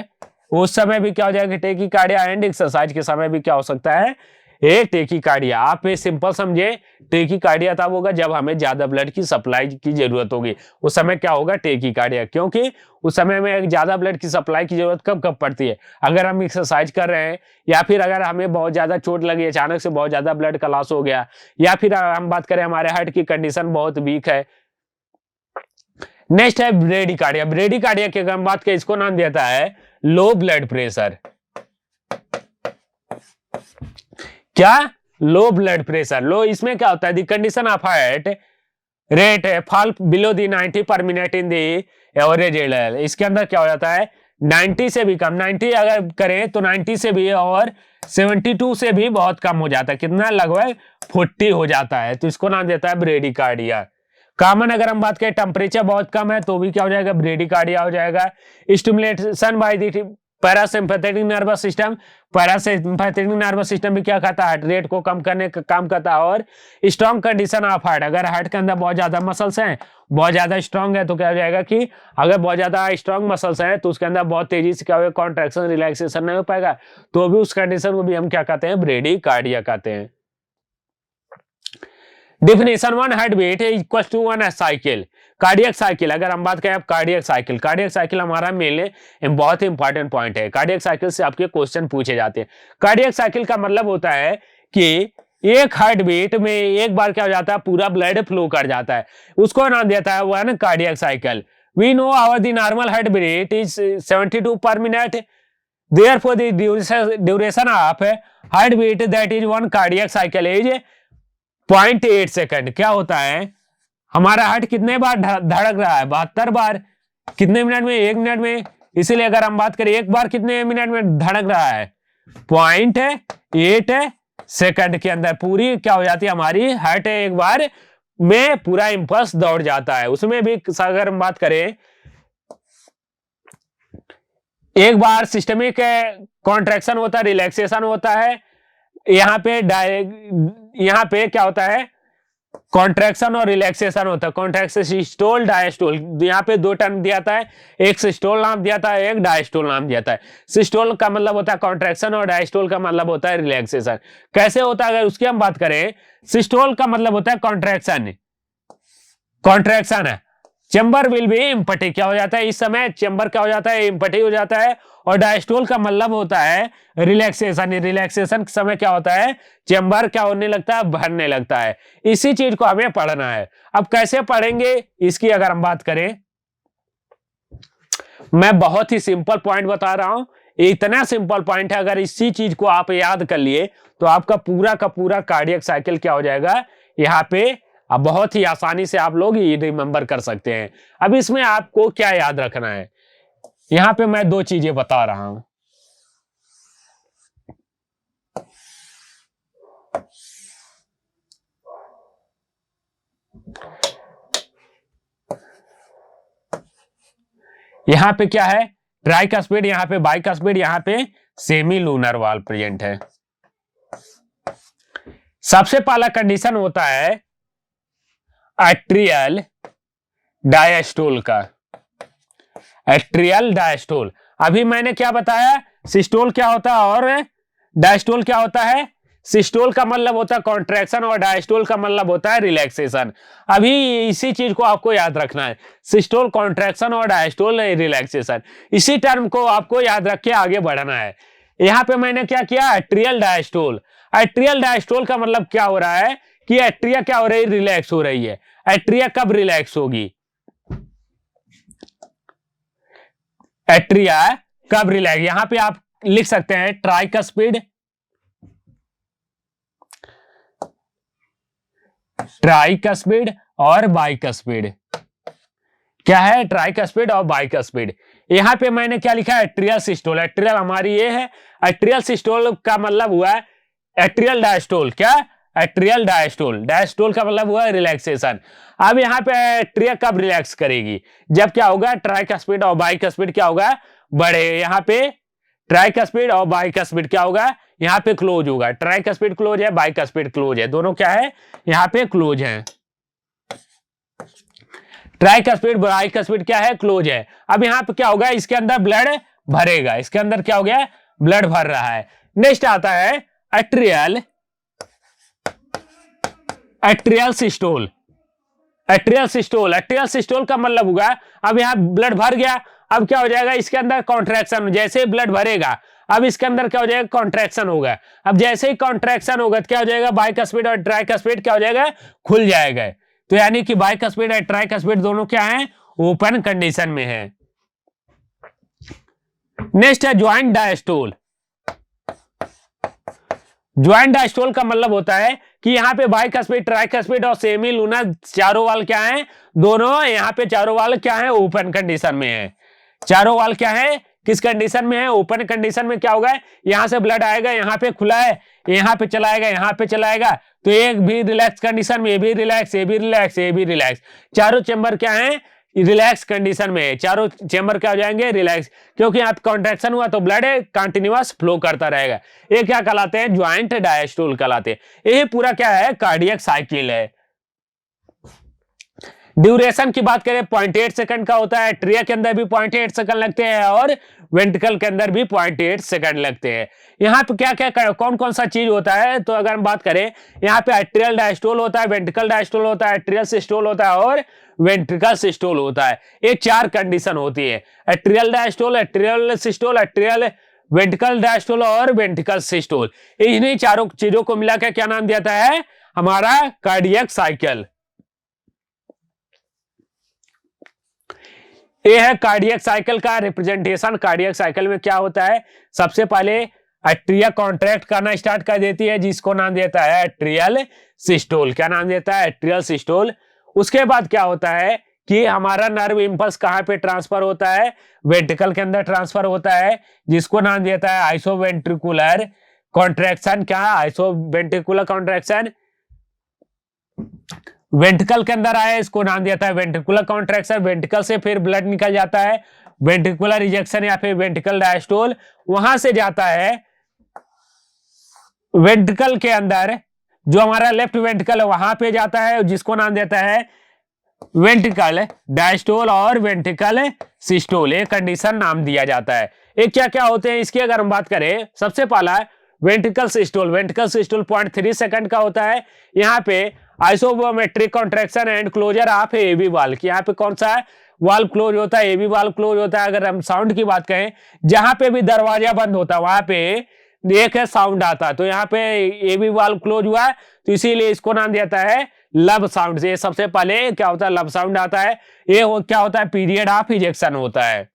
उस समय भी क्या हो जाएगा? टेकीकार्डिया। एंड एक्सरसाइज के समय भी क्या हो सकता है? ये टेकीकार्डिया। आप ये सिंपल समझे, टेकीकार्डिया तब होगा जब हमें ज्यादा ब्लड की सप्लाई की जरूरत होगी, उस समय क्या होगा? टेकीकार्डिया। क्योंकि उस समय में ज्यादा ब्लड की सप्लाई की जरूरत कब कब पड़ती है? अगर हम एक्सरसाइज कर रहे हैं, या फिर अगर हमें बहुत ज्यादा चोट लगी, अचानक से बहुत ज्यादा ब्लड का लॉस हो गया, या फिर हम बात करें हमारे हार्ट की कंडीशन बहुत वीक है। नेक्स्ट है ब्रेडिकार्डिया। ब्रेडिकार्डिया की अगर हम बात करें, इसको नाम देता है लो ब्लड प्रेशर। क्या? Low blood pressure. लो, इसमें क्या होता है? The condition of heart rate fall below the 90 पर minute in the average adult. इसके अंदर क्या हो जाता है? 90 से भी कम, 90 अगर करें तो 90 से भी, और 72 से भी बहुत कम हो जाता है। कितना? लगभग 40 हो जाता है, तो इसको नाम देता है ब्रेडिकार्डिया। कॉमन अगर हम बात करें, टेम्परेचर बहुत कम है तो भी क्या हो जाएगा? ब्रेडिकार्डिया हो जाएगा। Stimulation by the parasympathetic nervous system, parasympathetic nervous system भी क्या करता है? हार्ट रेट को कम करने का काम करता है। और स्ट्रॉन्ग कंडीशन ऑफ हार्ट, अगर हार्ट के अंदर बहुत ज्यादा मसल्स हैं, बहुत ज्यादा स्ट्रॉन्ग है, तो क्या हो जाएगा कि अगर बहुत ज्यादा स्ट्रॉन्ग मसल्स हैं तो उसके अंदर बहुत तेजी से क्या होगा? कॉन्ट्रैक्शन रिलैक्सेशन नहीं हो पाएगा, तो भी उस कंडीशन को भी हम क्या कहते हैं? ब्रेडिकार्डिया कहते हैं। Definition 1 heart beat equal to 1 cycle. Cardiac cycle, अगर हम बात करें कार्डियक साइकिल, कार्डियक साइकिल हमारा मेन बहुत इंपॉर्टेंट पॉइंट है। कार्डियक साइकिल से आपके क्वेश्चन पूछे जाते हैं। कार्डियक साइकिल का मतलब होता है कि एक हार्ट बीट में एक बार क्या हो जाता है? पूरा ब्लड फ्लो कर जाता है, उसको नाम देता है 1 cardiac cycle. We know our the normal heart beat is 72 per minute, therefore the duration of heart beat that is 1 cardiac cycle is 0.8 second. क्या होता है? हमारा हार्ट कितने बार धड़क रहा है? 72 बार। कितने मिनट में? 1 मिनट में। इसीलिए अगर हम बात करें एक बार कितने मिनट में धड़क रहा है? 0.8 सेकंड के अंदर पूरी क्या हो जाती है? हमारी हार्ट एक बार में पूरा इंपल्स दौड़ जाता है। उसमें भी अगर हम बात करें, एक बार सिस्टमिक कॉन्ट्रैक्शन होता है, रिलैक्सेशन होता है, यहाँ पे क्या होता है? कॉन्ट्रैक्शन और रिलैक्सेशन होता है। कॉन्ट्रैक्शन सिस्टोल डायस्टोल, यहाँ पे दो टर्म दिया था, एक सिस्टोल नाम दिया था, एक डायस्टोल नाम दिया था। सिस्टोल का मतलब होता है कॉन्ट्रैक्शन और डायस्टोल का मतलब होता है रिलैक्सेशन। कैसे होता है अगर उसकी हम बात करें, सिस्टोल का मतलब होता है कॉन्ट्रैक्शन, कॉन्ट्रैक्शन है, चेंबर विल बी एम्प्टी, क्या हो जाता है इस समय चेंबर क्या हो जाता है एम्प्टी हो जाता है। और डायस्टोल का मतलब होता है रिलैक्सेशन, रिलैक्सेशन के समय क्या होता है चेंबर क्या होने लगता है भरने लगता है। इसी चीज को हमें पढ़ना है। अब कैसे पढ़ेंगे इसकी अगर हम बात करें, मैं बहुत ही सिंपल पॉइंट बता रहा हूं, इतना सिंपल पॉइंट है, अगर इसी चीज को आप याद कर लिए तो आपका पूरा का पूरा कार्डियक साइकिल क्या हो जाएगा यहाँ पे। अब बहुत ही आसानी से आप लोग ये रिमेंबर कर सकते हैं। अब इसमें आपको क्या याद रखना है, यहां पे मैं दो चीजें बता रहा हूं। यहां पे क्या है ट्राइकस्पिड, यहां पे बाइकस्पिड, यहां पे सेमी लूनर वाल प्रेजेंट है। सबसे पहला कंडीशन होता है एट्रियल डायस्टोल का, एट्रियल डायस्टोल। अभी मैंने क्या बताया, सिस्टोल क्या होता है और डायस्टोल क्या होता है। सिस्टोल का मतलब होता है कॉन्ट्रैक्शन और डायस्टोल का मतलब होता है रिलैक्सेशन। अभी इसी चीज को आपको याद रखना है, सिस्टोल कॉन्ट्रैक्शन और डायस्टोल रिलैक्सेशन, इसी टर्म को आपको याद रख के आगे बढ़ना है। यहां पे मैंने क्या किया एट्रियल डायस्टोल, एट्रियल डायस्टोल का मतलब क्या हो रहा है कि एट्रिया क्या हो रही है रिलैक्स हो रही है। एट्रिया कब रिलैक्स होगी, एट्रिया कब रिलैक्स, यहां पे आप लिख सकते हैं ट्राइकस्पिड, ट्राइकस्पिड और बाइकस्पिड। क्या है ट्राइकस्पिड और बाइकस्पिड। यहां पे मैंने क्या लिखा है एट्रियल सिस्टोल, एट्रियल हमारी ये है, एट्रियल सिस्टोल का मतलब हुआ है एट्रियल डायस्टोल, क्या एट्रियल डायस्टोल, डायस्टोल का मतलब हुआ रिलैक्सेशन। अब यहाँ पे एट्रिया कब रिलैक्स करेगी, जब क्या होगा ट्राइकस्पिड और बाइकस्पिड क्या होगा बड़े, यहाँ पे ट्राइकस्पिड और बाइकस्पिड क्या होगा यहाँ पे क्लोज होगा। ट्राइकस्पिड क्लोज है, बाइकस्पिड क्लोज है, दोनों क्या है यहाँ पे क्लोज है। ट्राइकस्पिड बाइकस्पिड क्या है क्लोज है। अब यहाँ पे क्या होगा इसके अंदर ब्लड भरेगा, इसके अंदर क्या हो गया ब्लड भर रहा है। नेक्स्ट आता है atrial, atrial systole, atrial systole, atrial systole का मतलब होगा अब यहाँ ब्लड भर गया, अब क्या हो जाएगा इसके अंदर कॉन्ट्रैक्शन, जैसे ब्लड भरेगा अब इसके अंदर क्या हो जाएगा कॉन्ट्रैक्शन होगा। अब जैसे ही कॉन्ट्रैक्शन होगा तो क्या हो जाएगा बाइकस्पिड और ट्राइकस्पिड क्या हो जाएगा खुल जाएगा। तो यानी कि बाइकस्पिड और ट्राइकस्पिड दोनों क्या है ओपन कंडीशन में है। नेक्स्ट है ज्वाइंट डायस्टोल, ज्वाइंट डायस्टोल का मतलब होता है कि यहाँ पे बाइकस्पिड ट्राइकस्पिड और सेमी लूनर चारों वाल क्या है दोनों, यहाँ पे चारों वाल क्या है ओपन कंडीशन में है। चारों वाल क्या है किस कंडीशन में है ओपन कंडीशन में। क्या होगा यहां से ब्लड आएगा यहाँ पे खुला है, यहाँ पे चलाएगा यहाँ पे चलाएगा, तो एक भी रिलैक्स कंडीशन में, ये भी रिलैक्स ये भी रिलैक्स ये भी रिलैक्स, चारों चेंबर क्या है रिलैक्स कंडीशन में है, चारों चेंबर क्या हो जाएंगे रिलैक्स, क्योंकि यहाँ कॉन्ट्रैक्शन हुआ तो ब्लड कंटिन्यूअस फ्लो करता रहेगा। ये क्या कहलाते हैं ज्वाइंट डायस्टोल कहलाते हैं। ये पूरा क्या है कार्डियक साइकिल है। ड्यूरेशन की बात करें 0.8 सेकंड का होता है, एट्रिया के अंदर भी 0.8 सेकंड लगते हैं और वेंट्रिकल के अंदर भी 0.8 सेकंड लगते हैं। यहाँ पे क्या क्या कौन कौन सा चीज होता है, तो अगर हम बात करें यहाँ पे एट्रियल डायस्टोल होता है, वेंट्रिकल डायस्टोल होता है, एट्रियल सिस्टोल होता है और वेंट्रिकल सिस्टोल होता है। ये चार कंडीशन होती है atrial diastole, atrial systole, atrial ventricle diastole और वेंट्रिकल सिस्टोल। इन्हीं चारों चीजों को मिलाकर क्या नाम दिया जाता है हमारा कार्डियक साइकिल। ये है कार्डियक साइकिल का रिप्रेजेंटेशन। कार्डियक साइकिल में क्या होता है सबसे पहले एट्रिया कॉन्ट्रैक्ट करना स्टार्ट कर देती है जिसको नाम देता है एट्रियल सिस्टोल। क्या नाम देता है एट्रियल सिस्टोल। उसके बाद क्या होता है कि हमारा नर्व इंपल्स कहां पे ट्रांसफर होता है वेंट्रिकल के अंदर ट्रांसफर होता है जिसको नाम देता है आइसोवेंट्रिकुलर कॉन्ट्रैक्शन। क्या आइसोवेंट्रिकुलर कॉन्ट्रैक्शन वेंट्रिकल के अंदर आया इसको नाम दिया था वेंट्रिकुलर कॉन्ट्रैक्शन। वेंट्रिकल से फिर ब्लड निकल जाता है वेंट्रिकुलर इजेक्शन या फिर वेंट्रिकल डायस्टोल, वहां से जाता है वेंट्रिकल के अंदर जो हमारा लेफ्ट वेंट्रिकल है वहां पे जाता है, जिसको नाम देता है वेंट्रिकल डायस्टोल और वेंट्रिकल सिस्टोल, एक कंडीशन नाम दिया जाता है। एक क्या क्या होते हैं इसकी अगर हम बात करें, सबसे पहला ventricle systole. Ventricle systole 0.3 second का होता है। यहाँ पे isometric contraction and closure of AV valve, यहाँ पे कौन सा वाल्व क्लोज होता है, एबी वाल्व क्लोज होता है। अगर हम साउंड की बात करें, जहां पे भी दरवाजा बंद होता है वहां पे एक है साउंड आता है, तो यहाँ पे एबी वाल्व क्लोज हुआ है, तो इसीलिए इसको नाम दिया है लब साउंड। ये सबसे पहले क्या होता है, लब साउंड आता है। ये क्या होता है, पीरियड ऑफ इजेक्शन होता है।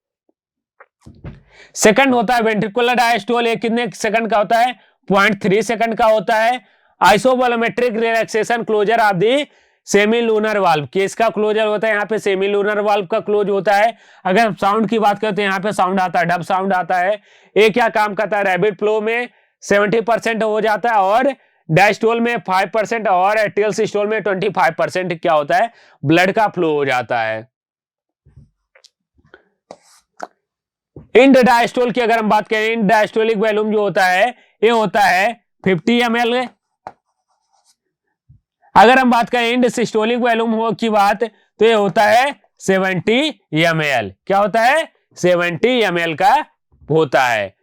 सेकंड होता है वेंट्रिकुलर डायस्टोल, ये कितने सेकंड का होता है, 0.3 सेकंड का होता है। Isovolumetric relaxation closure of the semi lunar valve, किसका क्लोजर होता है, यहाँ पे सेमी लूनर वाल्व का क्लोज होता है। अगर साउंड की बात करते हैं, यहाँ पे साउंड आता है, डब साउंड आता है। ये क्या काम करता है, रैपिड फ्लो में 70% हो जाता है, और डायस्टोल में 5% और एट्रियल सिस्टोल में 25% क्या होता है, ब्लड का फ्लो हो जाता है। इंड डायस्टोल की अगर हम बात करें, इंड डायस्टोलिक वॉल्यूम जो होता है, ये होता है 50 ml। अगर हम बात करें इंड सिस्टोलिक वॉल्यूम की बात, तो ये होता है 70 ml। क्या होता है, 70 ml का होता है।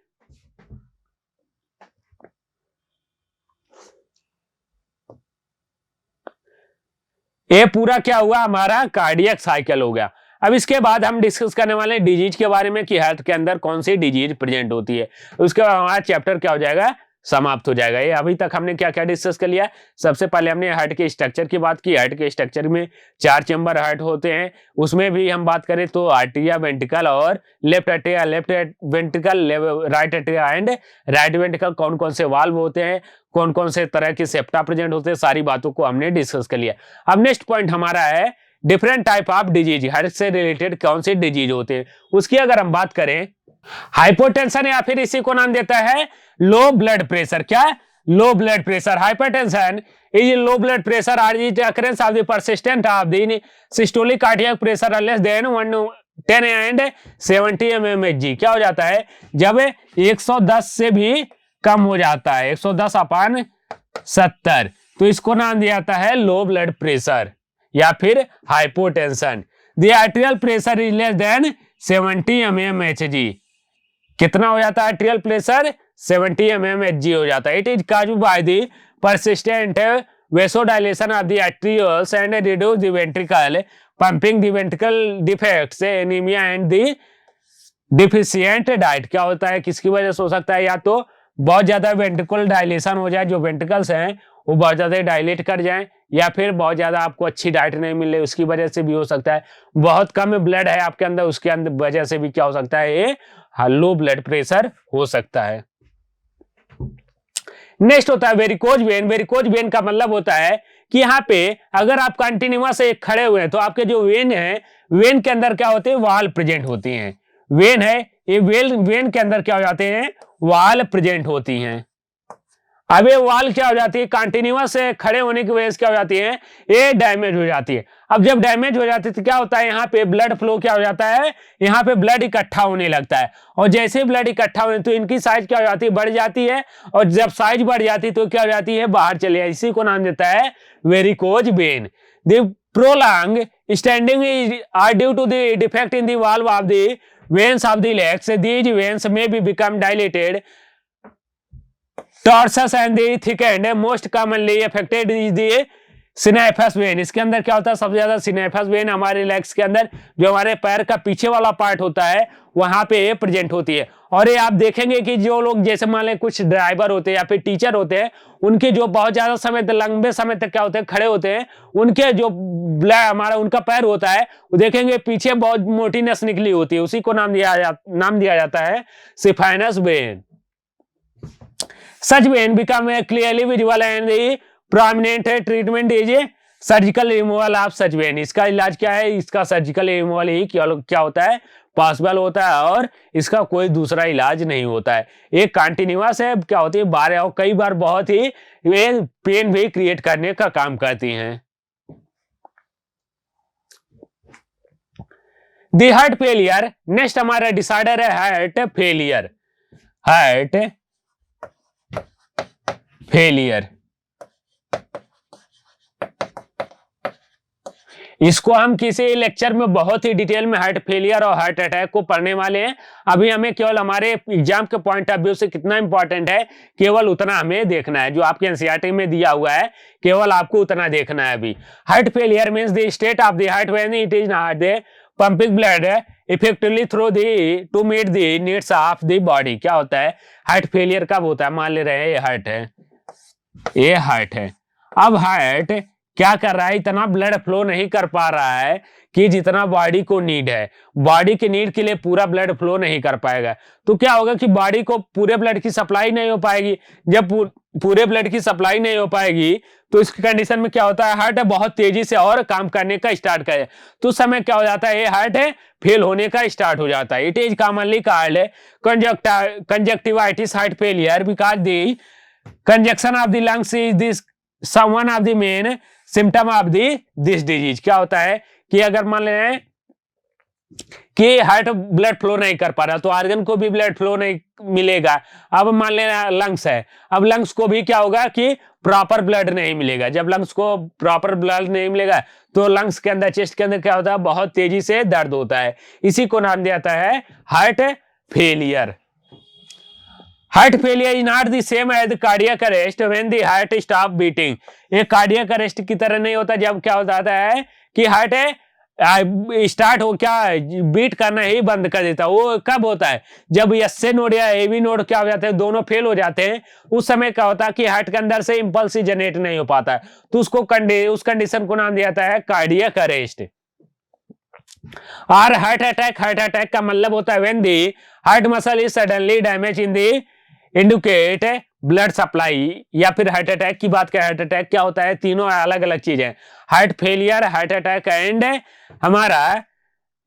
ये पूरा क्या हुआ, हमारा कार्डियक साइकिल हो गया। अब इसके बाद हम डिस्कस करने वाले डिजीज के बारे में कि हार्ट के अंदर कौन सी डिजीज प्रेजेंट होती है। उसके बाद हमारा चैप्टर क्या हो जाएगा, समाप्त हो जाएगा। ये अभी तक हमने क्या क्या डिस्कस कर लिया। सबसे पहले हमने हार्ट के स्ट्रक्चर की बात की। हार्ट के स्ट्रक्चर में 4 चैम्बर हार्ट होते हैं। उसमें भी हम बात करें तो आर्टेरिया, वेंट्रिकल और left arteria, left ventricle, right arteria and right ventricle, कौन कौन से वाल्व होते हैं, कौन कौन से तरह के सेप्टा प्रेजेंट होते हैं, सारी बातों को हमने डिस्कस कर लिया। अब नेक्स्ट पॉइंट हमारा है different type of disease, heart से रिलेटेड कौन से डिजीज होते हैं। उसकी अगर हम बात करें, हाइपोटेंशन या फिर इसी को नाम देता है लो ब्लड प्रेशर। क्या, low blood pressure. Hypertension is low blood pressure or is occurrence of the persistent of the systolic cardiac pressure less than 110 and 70 mmHg। क्या हो जाता है, जब 110 से भी कम हो जाता है, 110/70, तो इसको नाम दिया जाता है लो ब्लड प्रेशर या फिर hypotension. The arterial pressure is less than 70 mmHg। कितना हो जाता है आर्टेरियल प्रेशर, 70 mmHg हो जाता है। It is caused by the persistent vasodilation of the arterioles and reduce the ventricle pumping, the ventricle defects, anemia and the deficient diet। क्या होता है, किसकी वजह से हो सकता है, या तो बहुत ज्यादा वेंट्रिकल डायलेशन हो जाए, जो वेंट्रिकल्स हैं वो बहुत ज्यादा डायलेट कर जाएं, या फिर बहुत ज्यादा आपको अच्छी डाइट नहीं मिले, उसकी वजह से भी हो सकता है। बहुत कम ब्लड है आपके अंदर, उसके अंदर वजह से भी क्या हो सकता है, ये लो ब्लड प्रेशर हो सकता है। नेक्स्ट होता है वेरिकोज वेन। वेरिकोज वेन का मतलब होता है कि यहाँ पे अगर आप कंटिन्यूअस से खड़े हुए हैं, तो आपके जो वेन है, वेन के अंदर क्या होते हैं, वाल प्रेजेंट होती हैं। वेन है, ये वेन के अंदर क्या हो जाते हैं, वाल प्रेजेंट होती हैं। अब ये वाल क्या हो जाती है, कंटिन्यूअस से खड़े होने की वजह से क्या हो जाती है, ये डैमेज हो जाती है। अब जब डैमेज हो जाती है तो क्या होता है, यहाँ पे ब्लड फ्लो क्या हो जाता है, यहाँ पे ब्लड इकट्ठा होने लगता है, और जैसे ब्लड इकट्ठा होने तो इनकी साइज क्या हो जाती है, बढ़ जाती है, और जब साइज बढ़ जाती है तो क्या हो जाती है, बाहर चले जाती है। इसी को नाम देता है varicose vein. The prolong standing are due to the defect in the valve of the veins of the legs. These veins may be become dilated, tortuous and the thickened. Most commonly affected is the saphenous vein. इसके अंदर क्या होता है, सबसे ज्यादा सिनेफस when हमारे legs के अंदर, जो हमारे पैर का पीछे वाला पार्ट होता है, वहां पे ये प्रेजेंट होती है। और ये आप देखेंगे कि जो लोग जैसे मान लें कुछ ड्राइवर होते हैं या फिर टीचर होते हैं, उनके जो बहुत ज्यादा समय तक, लंबे समय तक क्या होते हैं, खड़े होते हैं, उनके जो हमारा उनका पैर होता है, वो देखेंगे पीछे बहुत मोटी नस निकली होती है, उसी को नाम दिया जाता है saphenous vein. Such vein become clearly visible and the prominent treatment is surgical removal of such vein. इसका इलाज क्या है, इसका सर्जिकल रिमूवल ही क्या होता है, पॉसिबल होता है, और इसका कोई दूसरा इलाज नहीं होता है। ये कंटिन्यूअस है, क्या होती है, बार और कई बार बहुत ही ये पेन भी क्रिएट करने का काम करती हैं। The heart failure. नेक्स्ट हमारा डिसऑर्डर है हार्ट फेलियर। हार्ट फेलियर इसको हम किसी लेक्चर में बहुत ही डिटेल में हार्ट फेलियर और हार्ट अटैक को पढ़ने वाले हैं। अभी हमें केवल हमारे एग्जाम के पॉइंट ऑफ व्यू से कितना इंपॉर्टेंट है केवल उतना हमें देखना है, जो आपके एनसीईआरटी में दिया हुआ है केवल आपको उतना देखना है। अभी heart failure means the state of the heart when it is not the pumping blood effectively through the to meet the needs of the body. क्या होता है हार्ट फेलियर कब होता है? मान ले रहे हैं ये हार्ट है, ये हार्ट है। अब हार्ट क्या कर रहा है? इतना ब्लड फ्लो नहीं कर पा रहा है कि जितना बॉडी को नीड है। बॉडी की नीड के लिए पूरा ब्लड फ्लो नहीं कर पाएगा, तो क्या होगा कि बॉडी को पूरे ब्लड की सप्लाई नहीं हो पाएगी। जब पूरे ब्लड की सप्लाई नहीं हो पाएगी तो इस कंडीशन में क्या होता है, हार्ट बहुत तेजी से और काम करने का स्टार्ट करे, तो उस समय क्या हो जाता है, ये हार्ट फेल होने का स्टार्ट हो जाता है। It is commonly called conjunctivitis heart failure because the conjunction of the lungs is this one of the main symptom of this disease. क्या होता है कि अगर मान लें कि हार्ट ब्लड फ्लो नहीं कर पा रहा तो ऑर्गन को भी ब्लड फ्लो नहीं मिलेगा। अब मान लेना लंग्स है, अब लंग्स को भी क्या होगा कि प्रॉपर ब्लड नहीं मिलेगा। जब लंग्स को प्रॉपर ब्लड नहीं मिलेगा तो लंग्स के अंदर, चेस्ट के अंदर क्या होता है, बहुत तेजी से दर्द होता है। इसी को नाम दिया जाता है heart failure. Heart failure is not the same as cardiac arrest when the heart stop beating. ये कार्डियक अरेस्ट की तरह नहीं होता। जब क्या होता है कि हार्ट स्टार्ट हो क्या बीट करना ही बंद कर देता है। वो कब होता है? जब एसए नोड या एवी नोड क्या हो जाते हैं, दोनों फेल हो जाते हैं। उस समय क्या होता है कि हार्ट के अंदर से इंपल्स ही जनरेट नहीं हो पाता है, तो उसको उस कंडीशन को नाम दिया जाता है कार्डियक अरेस्ट। और हार्ट अटैक का मतलब होता है when the heart muscle is suddenly damage in the indicate blood supply. या फिर हार्ट अटैक की बात करें, हार्ट अटैक क्या होता है, तीनों अलग अलग चीजें, heart failure, heart attack and हमारा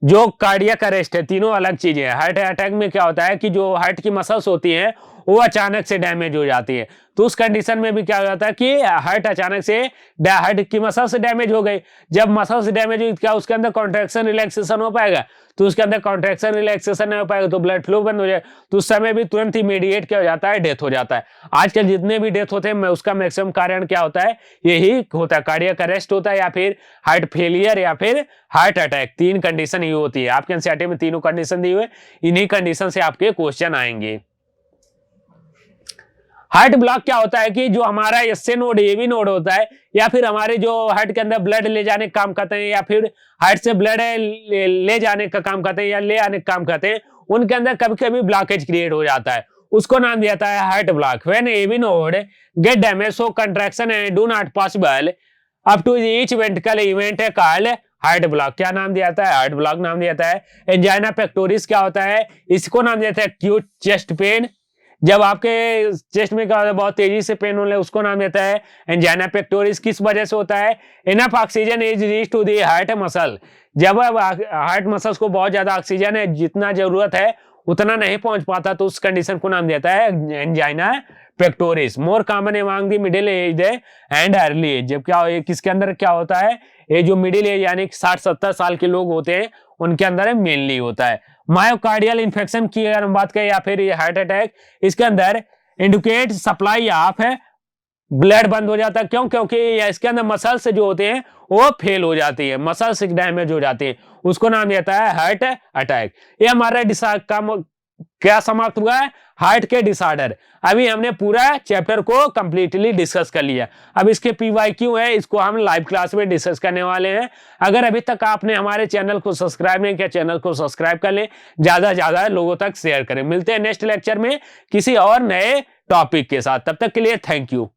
जो कार्डियक अरेस्ट है, तीनों अलग चीजें हैं। हार्ट अटैक में क्या होता है कि जो हार्ट की मसल्स होती हैं वो अचानक से डैमेज हो जाती है, तो उस कंडीशन में भी क्या हो जाता है कि हार्ट अचानक से हार्ट की मसल्स डैमेज हो गई। जब मसल्स डैमेज हुई क्या उसके अंदर कॉन्ट्रैक्शन रिलैक्सेशन हो पाएगा? तो उसके अंदर कॉन्ट्रैक्शन रिलैक्सेशन नहीं हो पाएगा तो ब्लड फ्लो बंद हो जाए, तो उस समय भी तुरंत इमीडिएट क्या हो जाता है, डेथ हो जाता है। आजकल जितने भी डेथ होते हैं उसका मैक्सिमम कारण क्या होता है, यही होता है, कार्डियक अरेस्ट होता है या फिर हार्ट फेलियर या फिर हार्ट अटैक। तीन कंडीशन ये होती है। आपके एनसीईआरटी में तीनों कंडीशन दी हुई, इन्हीं कंडीशन से आपके क्वेश्चन आएंगे। हार्ट ब्लॉक क्या होता है कि जो हमारा एसए नोड, एवी नोड होता है या फिर हमारे जो हार्ट के अंदर ब्लड ले जाने का काम करते हैं या फिर हार्ट से ब्लड ले जाने का काम करते हैं या ले आने का काम करते हैं, उनके अंदर कभी कभी ब्लॉकेज क्रिएट हो जाता है, उसको नाम दिया जाता है heart block. When AV node get damage so contraction and do not possible up to each ventricle event है कॉल्ड हार्ट ब्लॉक। क्या नाम दिया जाता है? हार्ट ब्लॉक नाम दिया जाता है। एंजाइना पेक्टोरिस क्या होता है? इसको नाम दिया जाता है एक्यूट चेस्ट पेन। जब आपके चेस्ट में क्या होता है, बहुत तेजी से पेन होने, उसको नाम देता है एंजाइना पेक्टोरिस। किस वजह से होता है? Enough oxygen is reach to the heart muscle. जब हार्ट मसल्स को बहुत ज्यादा ऑक्सीजन है, जितना जरूरत है उतना नहीं पहुंच पाता, तो उस कंडीशन को नाम देता है angina pectoris. More common among the middle age and early age. जब क्या किसके अंदर क्या होता है, ये जो मिडिल एज यानी 60-70 साल के लोग होते हैं उनके अंदर मेनली होता है। मायोकार्डियल इन्फेक्शन की अगर हम बात करें या फिर ये हार्ट अटैक, इसके अंदर इंडिकेट सप्लाई ऑफ है, ब्लड बंद हो जाता है। क्यों? क्योंकि इसके अंदर मसल्स जो होते हैं वो फेल हो जाती है, मसल्स डैमेज हो जाती है, उसको नाम देता है हार्ट अटैक। ये हमारा क्या समाप्त हुआ है, हार्ट के डिसऑर्डर। अभी हमने पूरा चैप्टर को कंप्लीटली डिस्कस कर लिया। अब इसके पीवाईक्यू है, इसको हम लाइव क्लास में डिस्कस करने वाले हैं। अगर अभी तक आपने हमारे चैनल को सब्सक्राइब नहीं किया, चैनल को सब्सक्राइब कर ले, ज्यादा से ज्यादा लोगों तक शेयर करें। मिलते हैं नेक्स्ट लेक्चर में किसी और नए टॉपिक के साथ, तब तक के लिए थैंक यू।